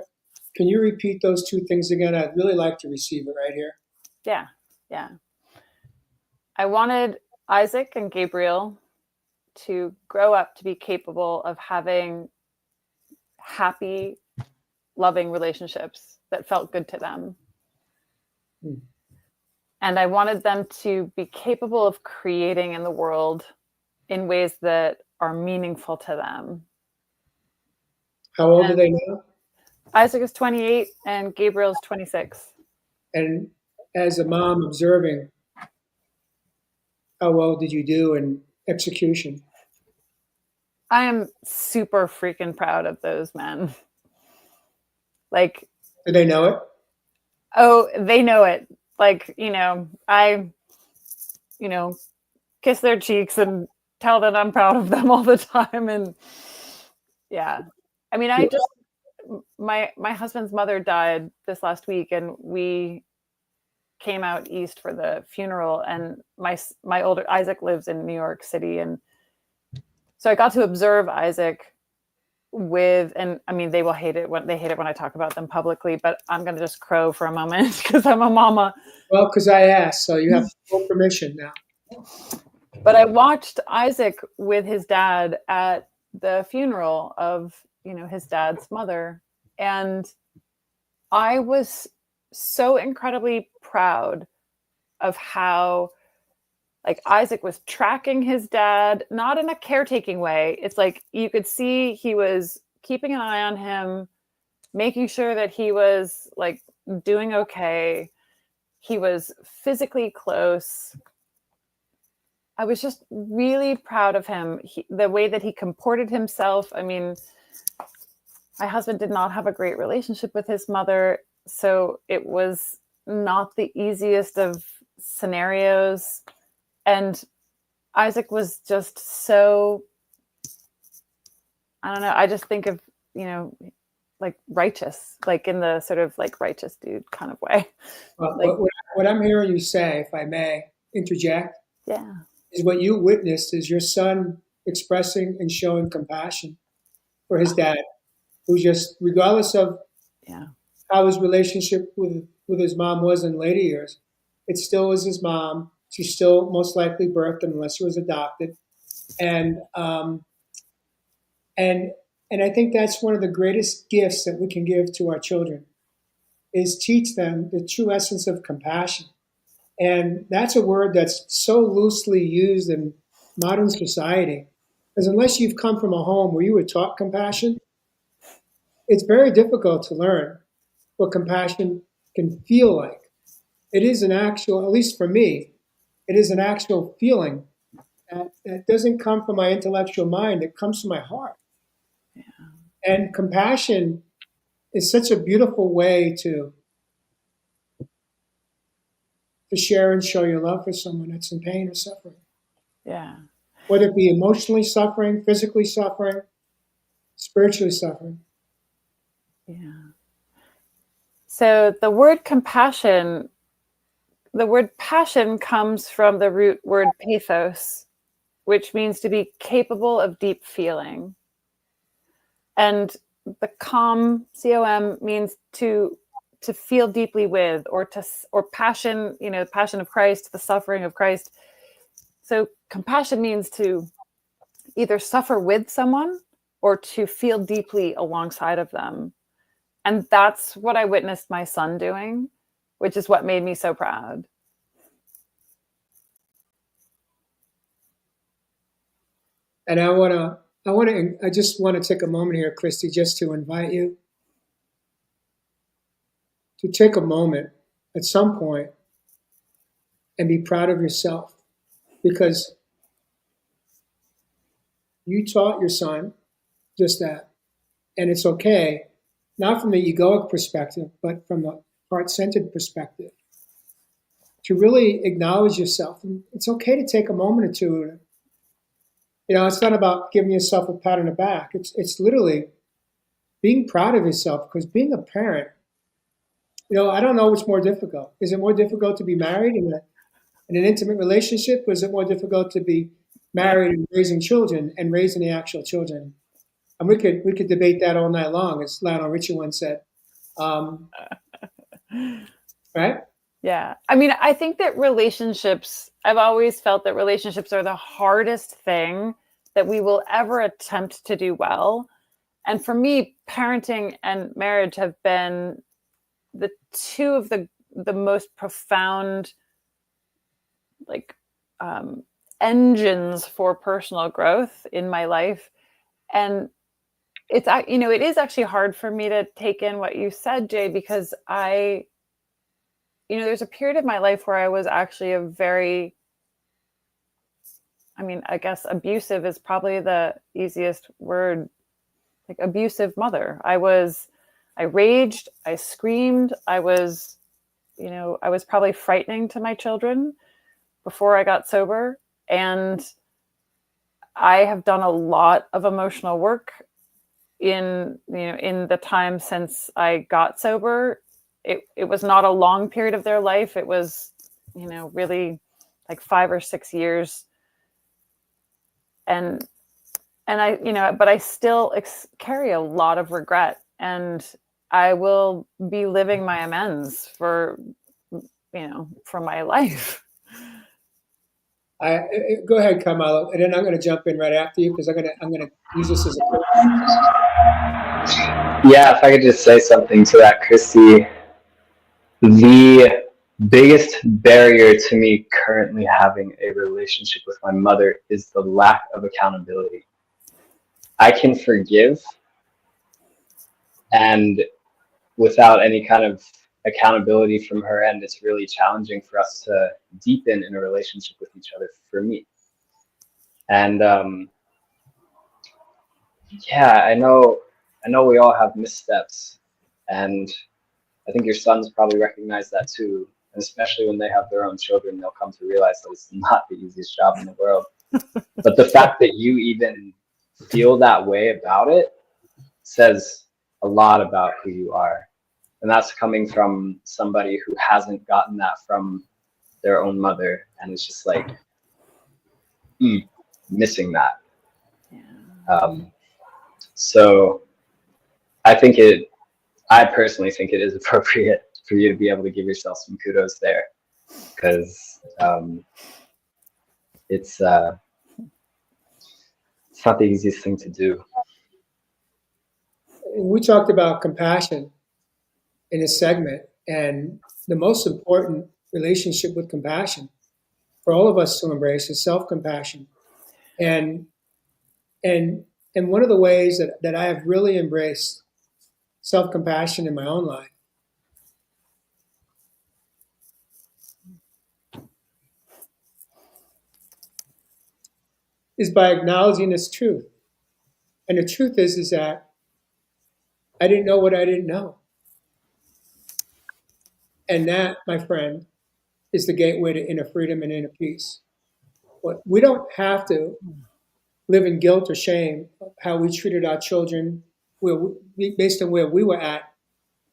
Can you repeat those two things again? I'd really like to receive it right here. Yeah. I wanted Isaac and Gabriel to grow up to be capable of having happy, loving relationships that felt good to them. And I wanted them to be capable of creating in the world in ways that are meaningful to them. How old are they now? Isaac is 28 and Gabriel is 26. And as a mom observing, how well did you do in execution? I am super freaking proud of those men. Like, Do they know it? oh, they know it. Like, I, kiss their cheeks and tell them I'm proud of them all the time. And yeah, I mean, my husband's mother died this last week, and we came out east for the funeral, and my older Isaac lives in New York City. And so I got to observe Isaac and I mean, they hate it when I talk about them publicly, but I'm going to just crow for a moment because I'm a mama. Well, because I asked, so you have full permission now. But I watched Isaac with his dad at the funeral of, his dad's mother. And I was so incredibly proud of how, like, Isaac was tracking his dad, not in a caretaking way. It's like you could see he was keeping an eye on him, making sure that he was like doing okay. He was physically close. I was just really proud of him. The way that he comported himself. I mean, my husband did not have a great relationship with his mother, so it was not the easiest of scenarios. And Isaac was just so, I don't know, I just think of, like righteous, like in the sort of like righteous dude kind of way. Well, Like, what I'm hearing you say, if I may interject, yeah. is what you witnessed is your son expressing and showing compassion for his dad, who just, regardless of how his relationship with his mom was in later years, it still was his mom. She still most likely birthed him unless she was adopted. And and I think that's one of the greatest gifts that we can give to our children is teach them the true essence of compassion. And that's a word that's so loosely used in modern society. Because unless you've come from a home where you were taught compassion, it's very difficult to learn what compassion can feel like. It is an actual, at least for me, it is an actual feeling that doesn't come from my intellectual mind, it comes from my heart. Yeah. And compassion is such a beautiful way to share and show your love for someone that's in pain or suffering. Yeah. Whether it be emotionally suffering, physically suffering, spiritually suffering. Yeah. So the word compassion, the word passion comes from the root word pathos, which means to be capable of deep feeling. And the com means to feel deeply with, or passion, passion of Christ, the suffering of Christ. So compassion means to either suffer with someone or to feel deeply alongside of them. And that's what I witnessed my son doing, which is what made me so proud. And I just want to take a moment here, Kristy, just to invite you to take a moment at some point and be proud of yourself, because you taught your son just that. And it's okay, not from the egoic perspective, but from the heart-centered perspective, to really acknowledge yourself. And it's okay to take a moment or two. It's not about giving yourself a pat on the back. It's literally being proud of yourself, because being a parent, I don't know what's more difficult. Is it more difficult to be married in an intimate relationship, or is it more difficult to be married and raising children and raising the actual children? And we could debate that all night long, as Lionel Richie once said. Right? Yeah. I mean, I think that I've always felt that relationships are the hardest thing that we will ever attempt to do well. And for me, parenting and marriage have been the two of the most profound, engines for personal growth in my life. And it is actually hard for me to take in what you said, Jay, because there's a period of my life where I was actually I guess abusive is probably the easiest word, abusive mother. I raged, I screamed, I was probably frightening to my children before I got sober. And I have done a lot of emotional work in the time since I got sober. It was not a long period of their life. It was, really 5 or 6 years. And but I still carry a lot of regret, and I will be living my amends for my life. Go ahead, Carmelo, and then I'm going to jump in right after you, because I'm going to use this as a quick. Yeah, if I could just say something to that, Kristy. The biggest barrier to me currently having a relationship with my mother is the lack of accountability. I can forgive, and without any kind of accountability from her end, it's really challenging for us to deepen in a relationship with each other, for me. And I know we all have missteps, and I think your sons probably recognize that too. And especially when they have their own children, they'll come to realize that it's not the easiest job in the world. But the fact that you even feel that way about it says a lot about who you are. And that's coming from somebody who hasn't gotten that from their own mother, and it's just missing that. Yeah. So I personally think it is appropriate for you to be able to give yourself some kudos there, because it's it's not the easiest thing to do. We talked about compassion in this segment, and the most important relationship with compassion for all of us to embrace is self-compassion. And and and one of the ways that I have really embraced self-compassion in my own life is by acknowledging this truth. And the truth is that I didn't know what I didn't know. And that, my friend, is the gateway to inner freedom and inner peace. But we don't have to live in guilt or shame of how we treated our children based on where we were at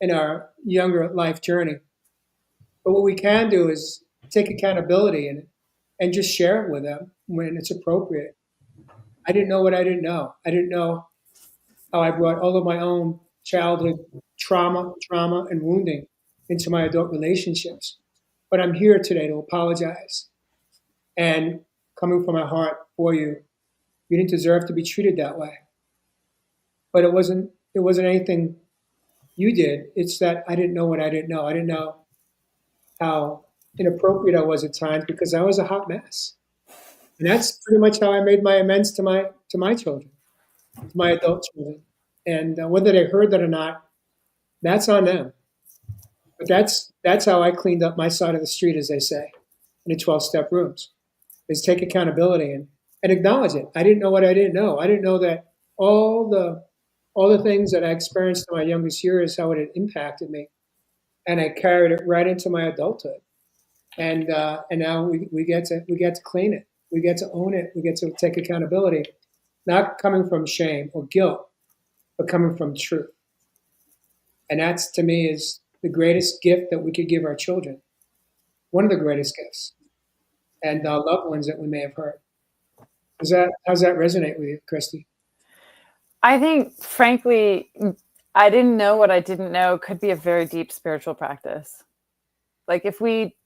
in our younger life journey. But what we can do is take accountability in it and just share it with them when it's appropriate. I didn't know what I didn't know. I didn't know how I brought all of my own childhood trauma, and wounding into my adult relationships. But I'm here today to apologize. And coming from my heart for you, you didn't deserve to be treated that way. But it wasn't anything you did. It's that I didn't know what I didn't know. I didn't know how inappropriate I was at times because I was a hot mess. And that's pretty much how I made my amends to my children, to my adult children. And whether they heard that or not, that's on them. But that's how I cleaned up my side of the street, as they say, in the 12-step rooms, is take accountability and acknowledge it. I didn't know what I didn't know. I didn't know that all the things that I experienced in my youngest years, how it had impacted me. And I carried it right into my adulthood. And now we get to clean it. We get to own it. We get to take accountability, not coming from shame or guilt, but coming from truth. And that's, to me, is the greatest gift that we could give our children. One of the greatest gifts. And loved ones that we may have hurt. How's that resonate with you, Kristy? I think, frankly, I didn't know what I didn't know could be a very deep spiritual practice. Like if we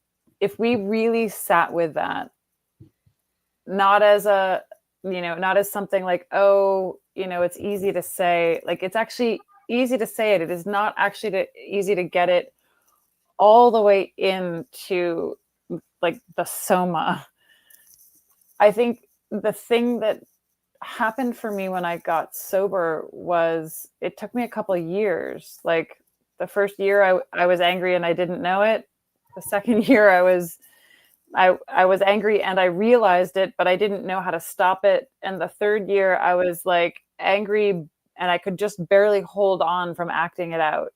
really sat with that, not as something like, oh, it's easy to say. Like it's actually easy to say it. It is not actually easy to get it all the way into like the soma. I think the thing that happened for me when I got sober was it took me a couple of years. Like the first year I was angry and I didn't know it. The second year I was angry and I realized it, but I didn't know how to stop it. And the third year I was like angry and I could just barely hold on from acting it out.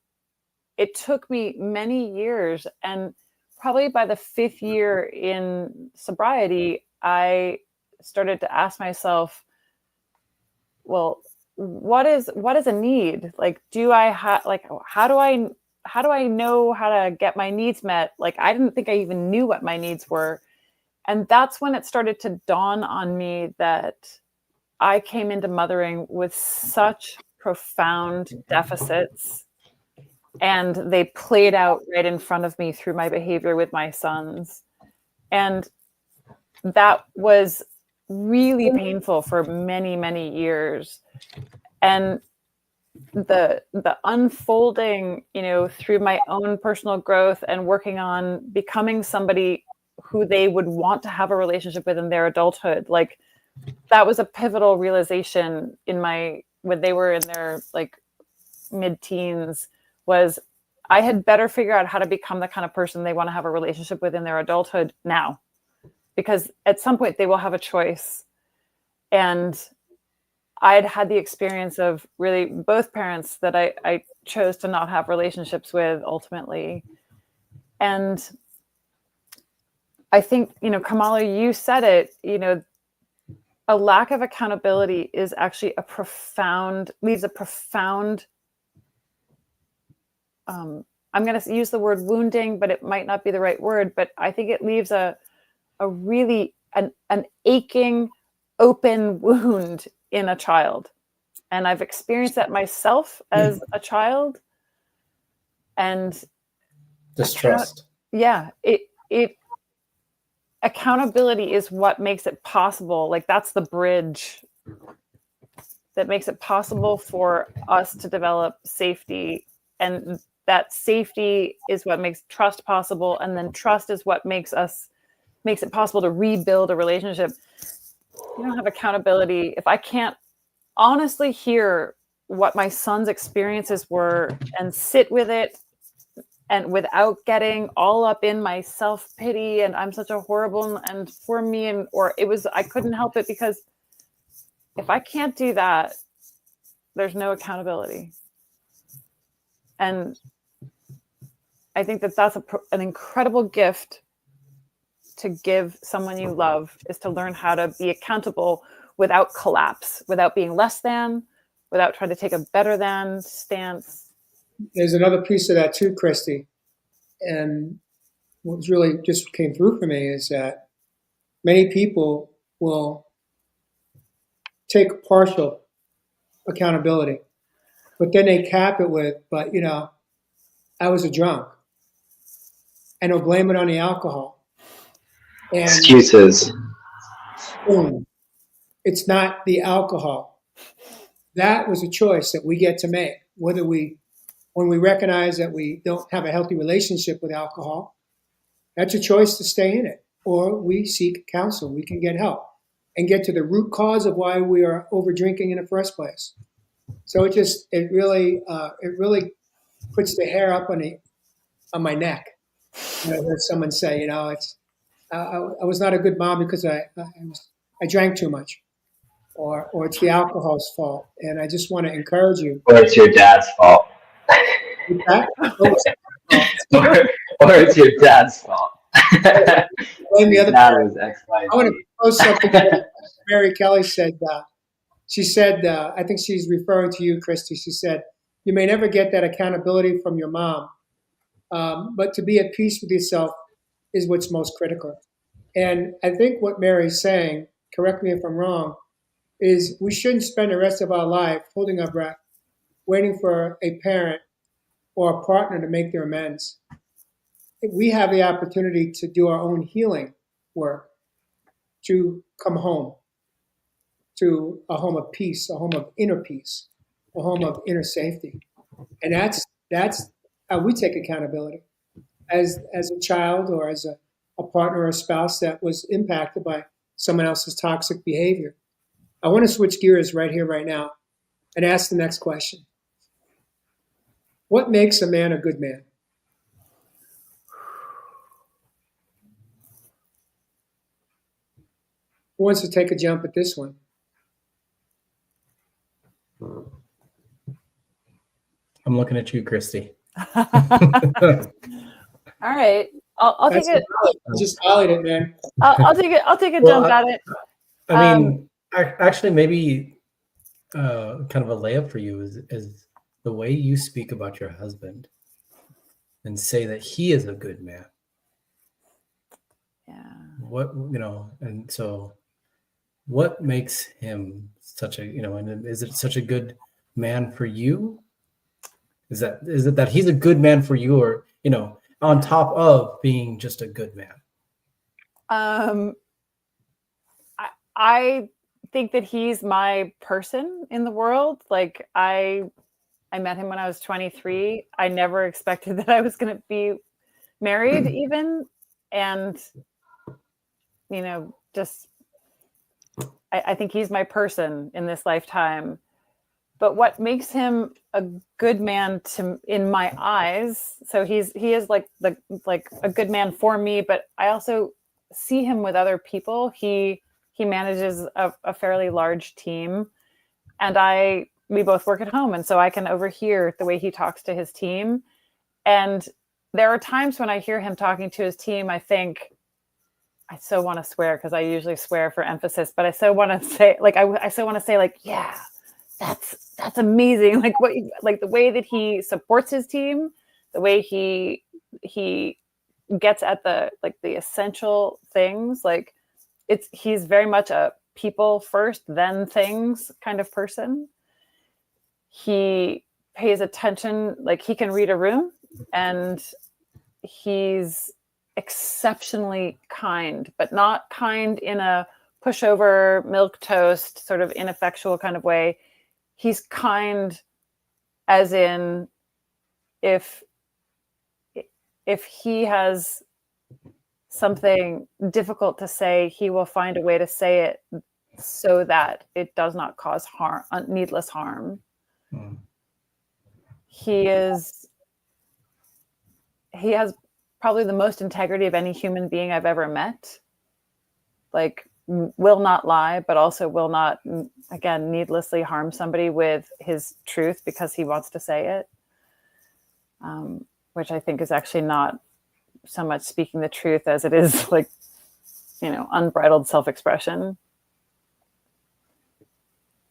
It took me many years, and probably by the fifth year in sobriety, I started to ask myself, well, what is a need? Like, do I have, like, how do I know how to get my needs met? Like, I didn't think I even knew what my needs were. And that's when it started to dawn on me that I came into mothering with such profound deficits, and they played out right in front of me through my behavior with my sons. And that was really painful for many, many years. And the unfolding, through my own personal growth and working on becoming somebody who they would want to have a relationship with in their adulthood, like that was a pivotal realization when they were in their like mid-teens, was I had better figure out how to become the kind of person they want to have a relationship with in their adulthood now, because at some point they will have a choice. And I'd had the experience of really both parents that I chose to not have relationships with ultimately. And I think, Kamala, you said it, a lack of accountability is actually leaves a profound, I'm going to use the word wounding, but it might not be the right word, but I think it leaves a really, an aching, open wound in a child. And I've experienced that myself as a child. And Distrust. Accountability is what makes it possible. Like that's the bridge that makes it possible for us to develop safety, and that safety is what makes trust possible, and then trust is what makes it possible to rebuild a relationship. You don't have accountability if I can't honestly hear what my son's experiences were and sit with it, and without getting all up in my self-pity and I'm such a horrible and for me, and or it was I couldn't help it, because if I can't do that, there's no accountability. And I think that that's an incredible gift to give someone you love, is to learn how to be accountable without collapse, without being less than, without trying to take a better than stance. There's another piece of that too, Kristy. And what was really just came through for me is that many people will take partial accountability, but then they cap it with, but I was a drunk. And they'll blame it on the alcohol. And Excuses. boom, it's not the alcohol. That was a choice that we get to make, when we recognize that we don't have a healthy relationship with alcohol. That's a choice to stay in it, or we seek counsel. We can get help and get to the root cause of why we are over drinking in the first place. So it really puts the hair up on my neck. I heard someone say, I was not a good mom because I drank too much, or it's the alcohol's fault. And I just want to encourage you. Or it's your dad's fault. Or it's your dad's fault. Blame the other That part. was X, Y, I want to Z. post something that Mary Kelly said. She said, I think she's referring to you, Kristy. She said, you may never get that accountability from your mom, but to be at peace with yourself is what's most critical. And I think what Mary's saying, correct me if I'm wrong, is we shouldn't spend the rest of our life holding our breath, waiting for a parent or a partner to make their amends. We have the opportunity to do our own healing work, to come home to a home of peace, a home of inner peace, a home of inner safety. And that's how we take accountability. As a child, or as a partner or a spouse that was impacted by someone else's toxic behavior. I want to switch gears right here, right now, and ask the next question. What makes a man a good man? Who wants to take a jump at this one? I'm looking at you, Kristy. All right. I'll take it. I just volleyed it, man. I'll take it. I'll take a jump at it. I mean, actually, maybe kind of a layup for you is the way you speak about your husband and say that he is a good man. Yeah. And so what makes him such a, and is it such a good man for you? Is it that he's a good man for you, or, on top of being just a good man? I think that he's my person in the world. Like I met him when I was 23. I never expected that I was going to be married even. And, I think he's my person in this lifetime. But what makes him a good man in my eyes? So he is like a good man for me, but I also see him with other people. He manages a fairly large team, and we both work at home, and so I can overhear the way he talks to his team. And there are times when I hear him talking to his team, I think, I so want to swear, because I usually swear for emphasis, but I so want to say, I so want to say, yeah, that's amazing. Like the way that he supports his team, the way he gets at the essential things. Like he's very much a people first, then things kind of person. He pays attention, like he can read a room, and he's exceptionally kind, but not kind in a pushover, milquetoast, sort of ineffectual kind of way. he's kind, as in if he has something difficult to say, he will find a way to say it so that it does not cause harm, needless harm. He has probably the most integrity of any human being I've ever met. Like, will not lie, but also will not, again, needlessly harm somebody with his truth because he wants to say it, which I think is actually not so much speaking the truth as it is like, unbridled self-expression.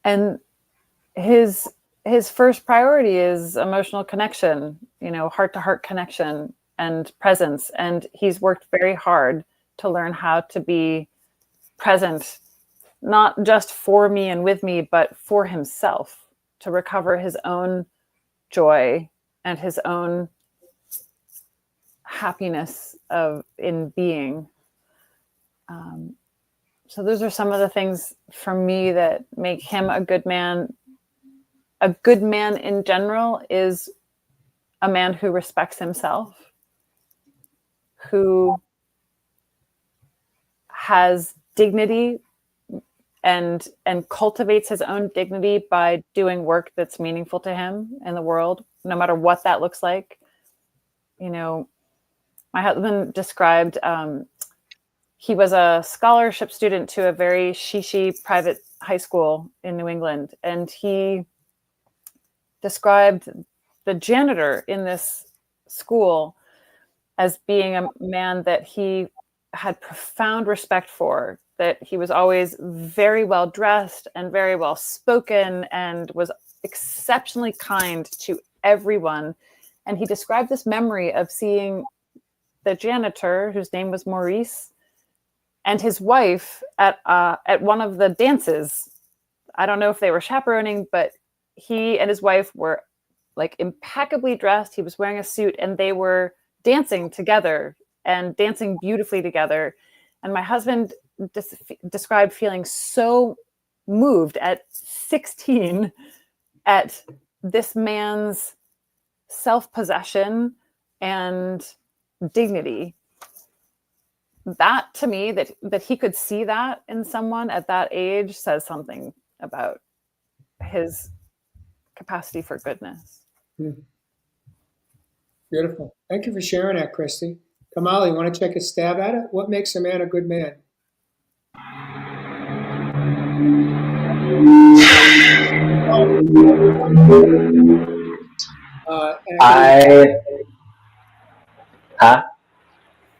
And his first priority is emotional connection, heart-to-heart connection and presence. And he's worked very hard to learn how to be present, not just for me and with me, but for himself, to recover his own joy and his own happiness in being. So those are some of the things for me that make him a good man. A good man in general is a man who respects himself, who has dignity and cultivates his own dignity by doing work that's meaningful to him in the world, no matter what that looks like. My husband described, he was a scholarship student to a very shishi private high school in New England. And he described the janitor in this school as being a man that he had profound respect for, that he was always very well dressed and very well spoken and was exceptionally kind to everyone. And he described this memory of seeing the janitor, whose name was Maurice, and his wife at one of the dances. I don't know if they were chaperoning, but he and his wife were like impeccably dressed. He was wearing a suit and they were dancing together and dancing beautifully together. And my husband described feeling so moved at 16 at this man's self-possession and dignity. That, to me, that he could see that in someone at that age says something about his capacity for goodness. Beautiful. Thank you for sharing that, Kristy. Kamali, you want to take a stab at it? What makes a man a good man?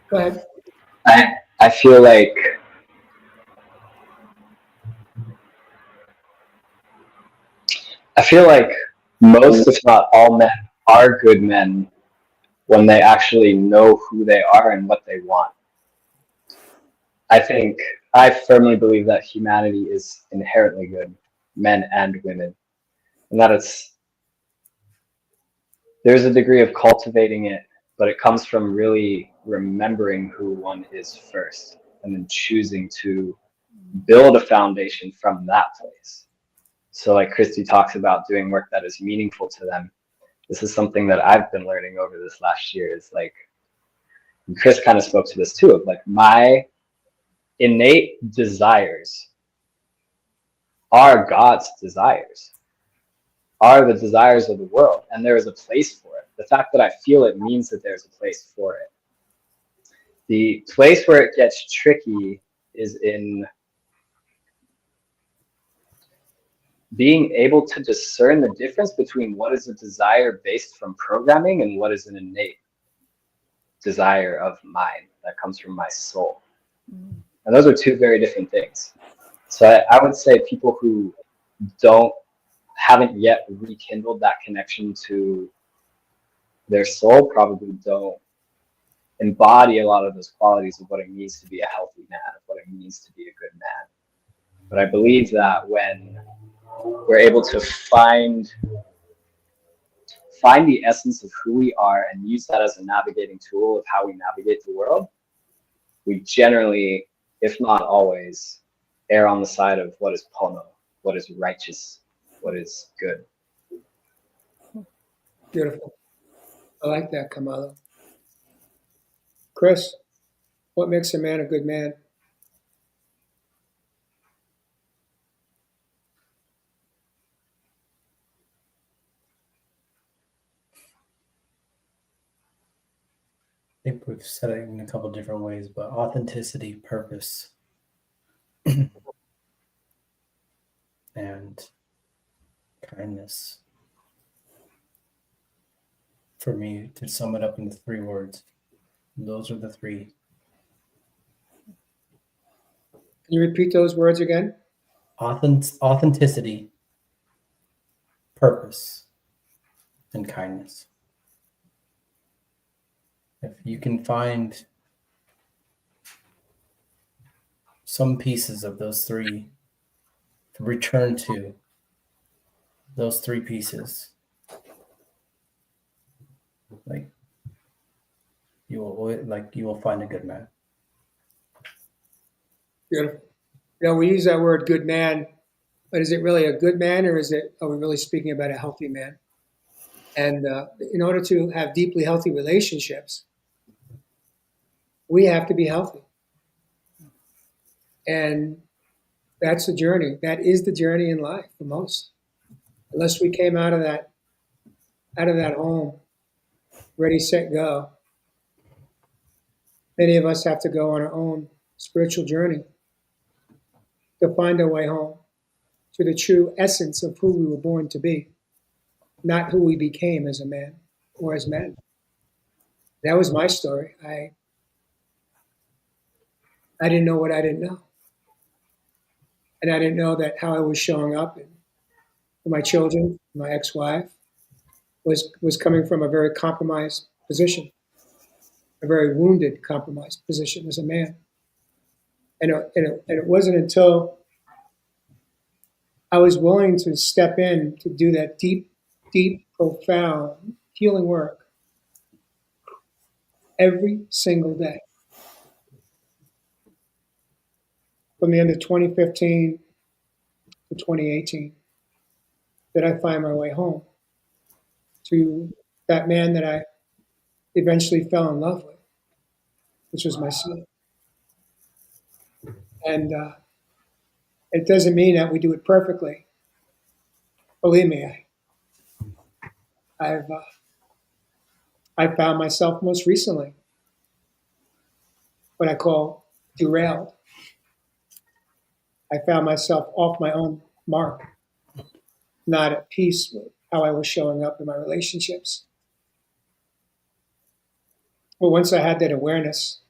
Go ahead. I feel like most, if not all men, are good men when they actually know who they are and what they want. I firmly believe that humanity is inherently good, men and women, and that there's a degree of cultivating it, but it comes from really remembering who one is first and then choosing to build a foundation from that place. So like Kristy talks about doing work that is meaningful to them. This is something that I've been learning over this last year, is like, and Chris kind of spoke to this too, of like, my innate desires are God's desires, are the desires of the world, and there is a place for it. The fact that I feel it means that there's a place for it. The place where it gets tricky is in being able to discern the difference between what is a desire based from programming and what is an innate desire of mine that comes from my soul. And those are two very different things. So I would say people who haven't yet rekindled that connection to their soul probably don't embody a lot of those qualities of what it means to be a healthy man, of what it means to be a good man. But I believe that when we're able to find the essence of who we are and use that as a navigating tool of how we navigate the world, we generally, if not always, err on the side of what is pono, what is righteous, what is good. Beautiful. I like that, Kamala. Chris, what makes a man a good man? I think we've said it in a couple different ways, but authenticity, purpose, and kindness. For me, to sum it up into 3 words, those are the 3. Can you repeat those words again? Authenticity, purpose, and kindness. If you can find some pieces of those 3, to return to those 3 pieces, like you will find a good man. Beautiful. You know, we use that word good man, but is it really a good man, or are we really speaking about a healthy man? And in order to have deeply healthy relationships, we have to be healthy. And that's the journey. That is the journey in life for most. Unless we came out of that home, ready, set, go. Many of us have to go on our own spiritual journey to find our way home to the true essence of who we were born to be, not who we became as a man or as men. That was my story. I didn't know what I didn't know. And I didn't know that how I was showing up for my children, my ex-wife, was coming from a very compromised position, a very wounded, compromised position as a man. And it wasn't until I was willing to step in to do that deep, deep, profound healing work every single day. From the end of 2015 to 2018, that I find my way home to that man that I eventually fell in love with, which was my son. And it doesn't mean that we do it perfectly. Believe me, I found myself most recently what I call derailed. I found myself off my own mark, not at peace with how I was showing up in my relationships. But once I had that awareness,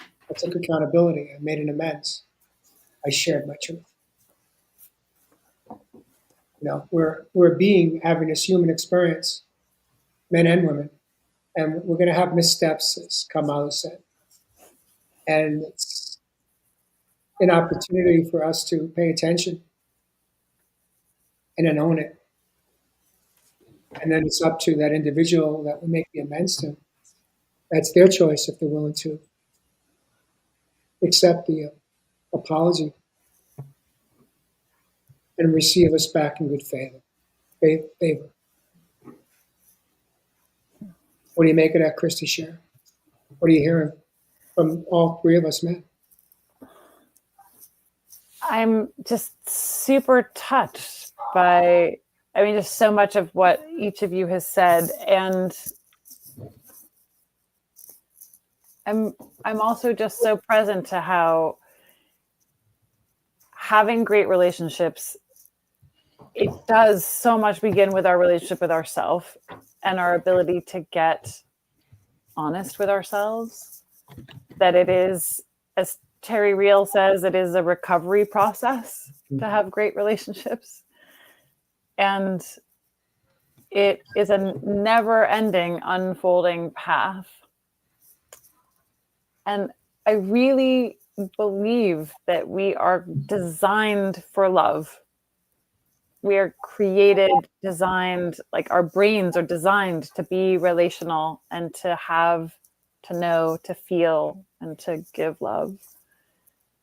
I took accountability. I made an amends. I shared my truth. You know, we're a being having this human experience, men and women, and we're going to have missteps, as Kamala said. And it's an opportunity for us to pay attention and then own it. And then it's up to that individual that we make the amends to. That's their choice if they're willing to accept the apology and receive us back in good favor. What do you make of that, Kristy Scher? What are you hearing from all 3 of us men? I'm just super touched by, just so much of what each of you has said. And I'm also just so present to how having great relationships, it does so much begin with our relationship with ourselves and our ability to get honest with ourselves, that it is, as Terry Real says, it is a recovery process to have great relationships. And it is a never-ending unfolding path. And I really believe that we are designed for love. We are created, designed, like our brains are designed to be relational and to have, to know, to feel, and to give love.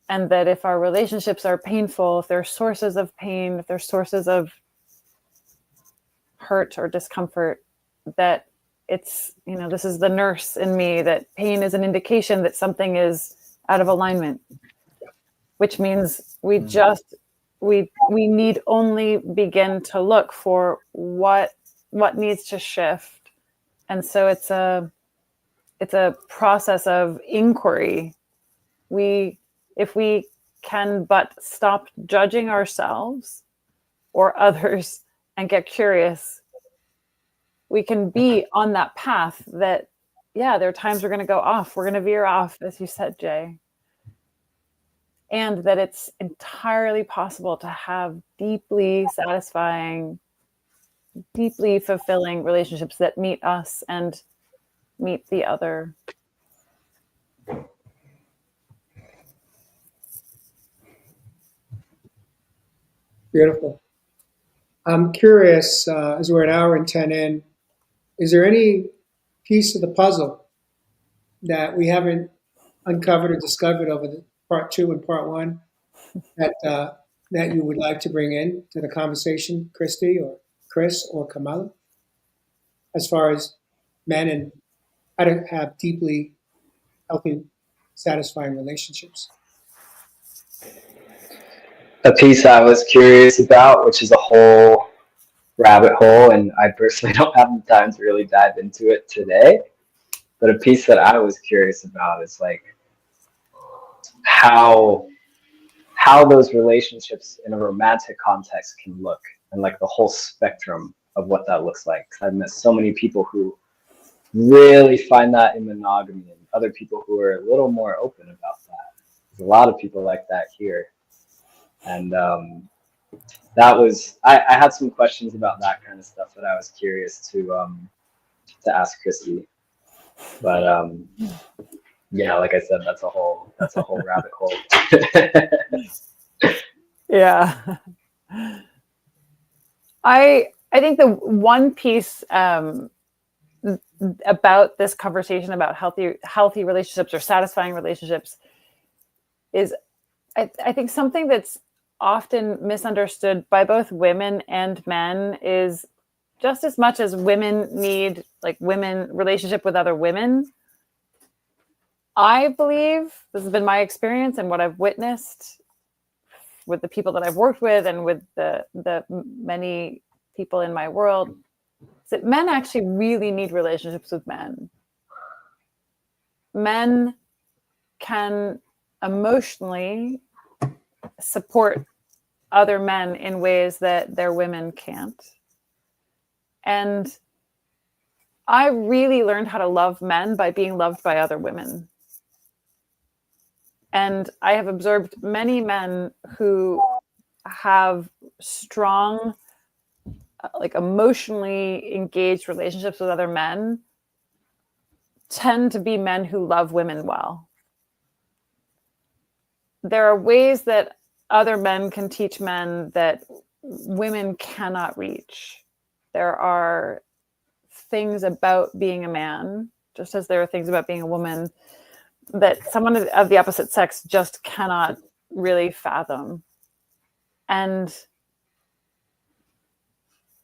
And that if our relationships are painful, if they're sources of pain, if they're sources of hurt or discomfort, that it's, this is the nurse in me, that pain is an indication that something is out of alignment, which means we need only begin to look for what needs to shift. And so it's a process of inquiry. If we can but stop judging ourselves or others and get curious, we can be on that path that, there are times we're going to go off. We're going to veer off, as you said, Jay. And that it's entirely possible to have deeply satisfying, deeply fulfilling relationships that meet us and meet the other. Beautiful. I'm curious, as we're an hour and 10 in, is there any piece of the puzzle that we haven't uncovered or discovered over the part 2 and part 1 that you would like to bring in to the conversation, Kristy or Chris or Kamala, as far as men and how to have deeply healthy, satisfying relationships? A piece I was curious about, which is a whole rabbit hole, and I personally don't have the time to really dive into it today, but a piece that I was curious about is like how those relationships in a romantic context can look, and like the whole spectrum of what that looks like. 'Cause I've met so many people who really find that in monogamy, and other people who are a little more open about that. There's a lot of people like that here. And that was, I had some questions about that kind of stuff that I was curious to ask Kristy. But like I said, that's a whole rabbit hole. Yeah. I think the one piece about this conversation about healthy relationships or satisfying relationships is, I think something that's often misunderstood by both women and men is just as much as women need women relationship with other women. I believe, this has been my experience and what I've witnessed with the people that I've worked with and with the many people in my world, is that men actually really need relationships with men. Men can emotionally support other men in ways that their women can't. And I really learned how to love men by being loved by other women. And I have observed many men who have strong, emotionally engaged relationships with other men tend to be men who love women well. There are ways that other men can teach men that women cannot reach. There are things about being a man, just as there are things about being a woman, that someone of the opposite sex just cannot really fathom. And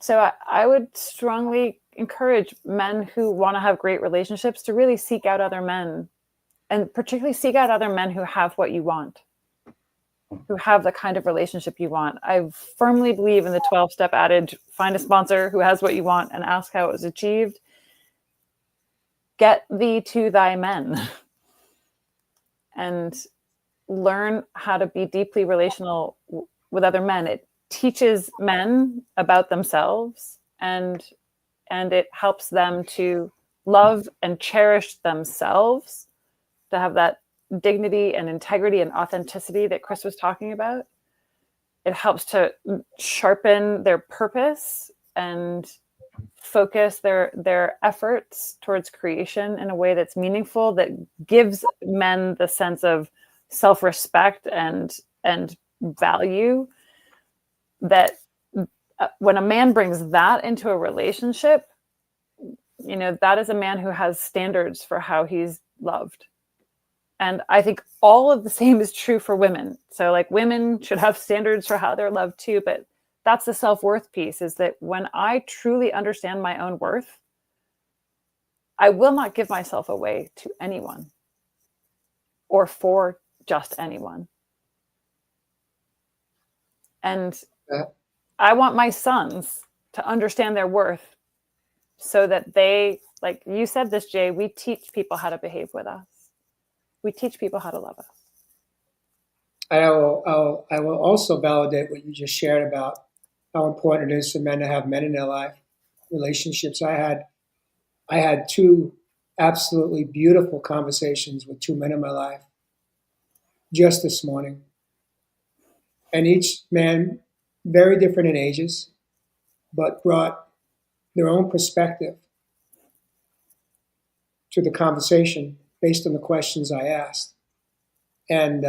so I would strongly encourage men who want to have great relationships to really seek out other men, and particularly seek out other men who have what you want, who have the kind of relationship you want. I firmly believe in the 12-step adage, find a sponsor who has what you want and ask how it was achieved. Get thee to thy men and learn how to be deeply relational with other men. It teaches men about themselves, and it helps them to love and cherish themselves, to have that dignity and integrity and authenticity that Chris was talking about. It helps to sharpen their purpose and focus their efforts towards creation in a way that's meaningful, that gives men the sense of self-respect and value. That when a man brings that into a relationship, that is a man who has standards for how he's loved. And I think all of the same is true for women. So women should have standards for how they're loved too, but that's the self-worth piece, is that when I truly understand my own worth, I will not give myself away to anyone or for just anyone. And Yeah. I want my sons to understand their worth so that they, like you said this, Jay, we teach people how to behave with us. We teach people how to love us. I will also validate what you just shared about how important it is for men to have men in their life, relationships. I had two absolutely beautiful conversations with two men in my life just this morning. And each man, very different in ages, but brought their own perspective to the conversation based on the questions I asked. And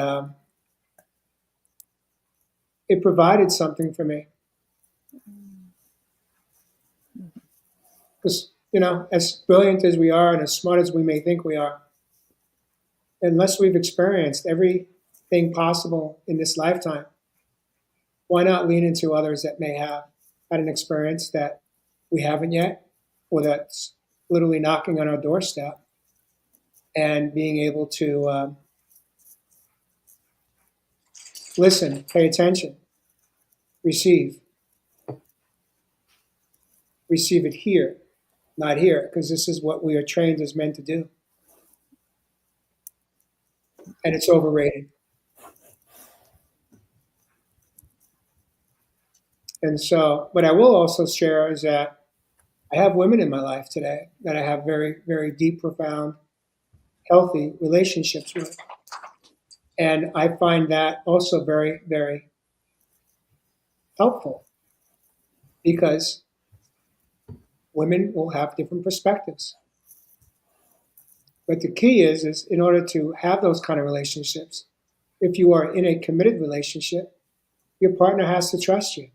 it provided something for me. Because, as brilliant as we are and as smart as we may think we are, unless we've experienced everything possible in this lifetime, why not lean into others that may have had an experience that we haven't yet, or that's literally knocking on our doorstep, and being able to listen, pay attention, receive it here, not here, because this is what we are trained as men to do. And it's overrated. And so, what I will also share is that I have women in my life today that I have very, very deep, profound, healthy relationships with. And I find that also very, very helpful, because women will have different perspectives. But the key is in order to have those kind of relationships, if you are in a committed relationship, your partner has to trust you.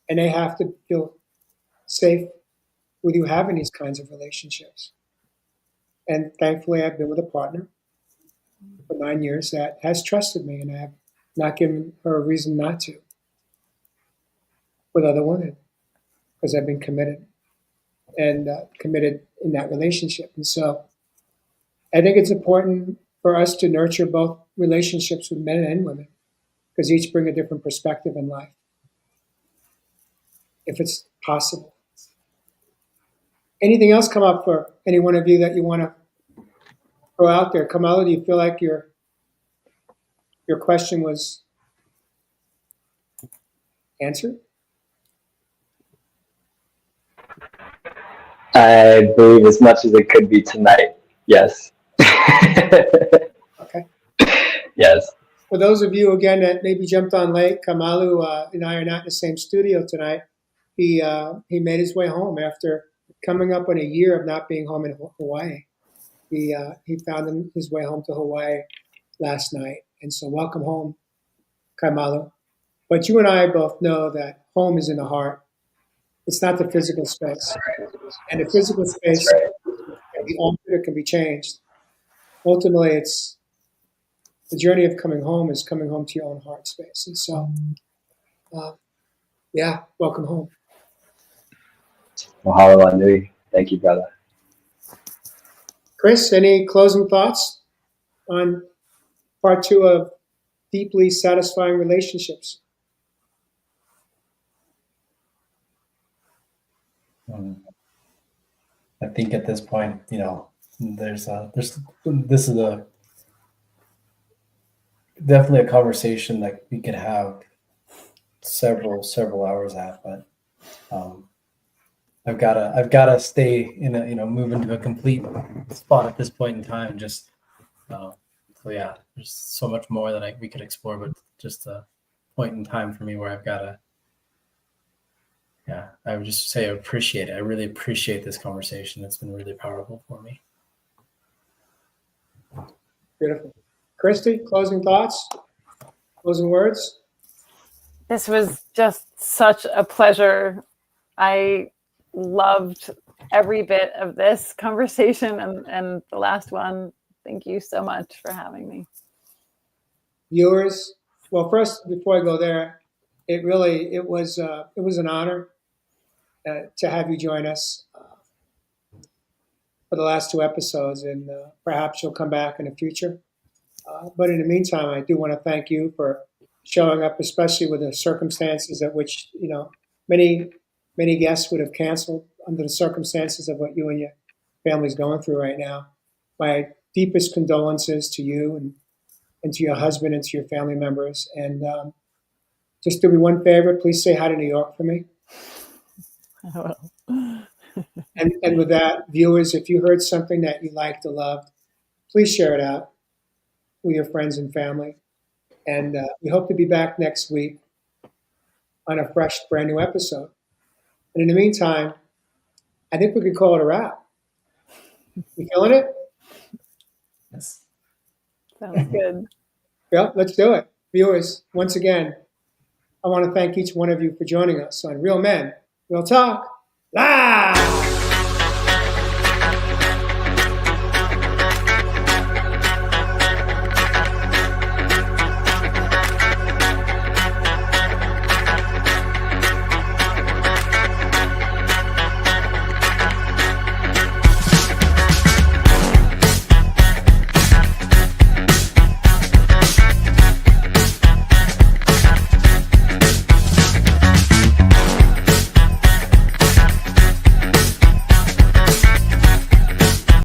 And they have to feel safe with you having these kinds of relationships. And thankfully, I've been with a partner for 9 years that has trusted me, and I have not given her a reason not to with other women, because I've been committed and committed in that relationship. And so I think it's important for us to nurture both relationships with men and women, because each bring a different perspective in life, if it's possible. Anything else come up for any one of you that you want to throw out there? Kamala, do you feel like your question was answered? I believe as much as it could be tonight. Yes. Okay. Yes. For those of you, again, that maybe jumped on late, Kamalu and I are not in the same studio tonight. He made his way home after coming up on a year of not being home in Hawaii. He found his way home to Hawaii last night. And so welcome home, Kamalu. But you and I both know that home is in the heart. It's not the physical space. And the physical space can be altered, it can be changed. Ultimately, it's the journey of coming home is coming home to your own heart space. And so, welcome home. Mahalo nui. Thank you, brother. Chris, any closing thoughts on part 2 of deeply satisfying relationships? I think at this point, this is definitely a conversation that we could have several hours at, but I've gotta stay in move into a complete spot at this point in time. Just so yeah, there's so much more that we could explore, but just a point in time for me where I've gotta. Yeah, I would just say I appreciate it. I really appreciate this conversation. It's been really powerful for me. Beautiful. Kristy, closing thoughts? Closing words? This was just such a pleasure. I loved every bit of this conversation and the last one. Thank you so much for having me. Viewers, well, first, before I go there, it was an honor to have you join us for the last two episodes, and perhaps you'll come back in the future. But in the meantime, I do want to thank you for showing up, especially with the circumstances at which many guests would have canceled under the circumstances of what you and your family's going through right now. My deepest condolences to you and to your husband and to your family members. And just do me one favor, please say hi to New York for me. I will. And with that, viewers, if you heard something that you liked or loved, please share it out with your friends and family. And we hope to be back next week on a fresh, brand new episode. And in the meantime, I think we could call it a wrap. You feeling it? Yes. Sounds good. Yeah, let's do it. Viewers, once again, I want to thank each one of you for joining us on Real Men, Real Talk, Live!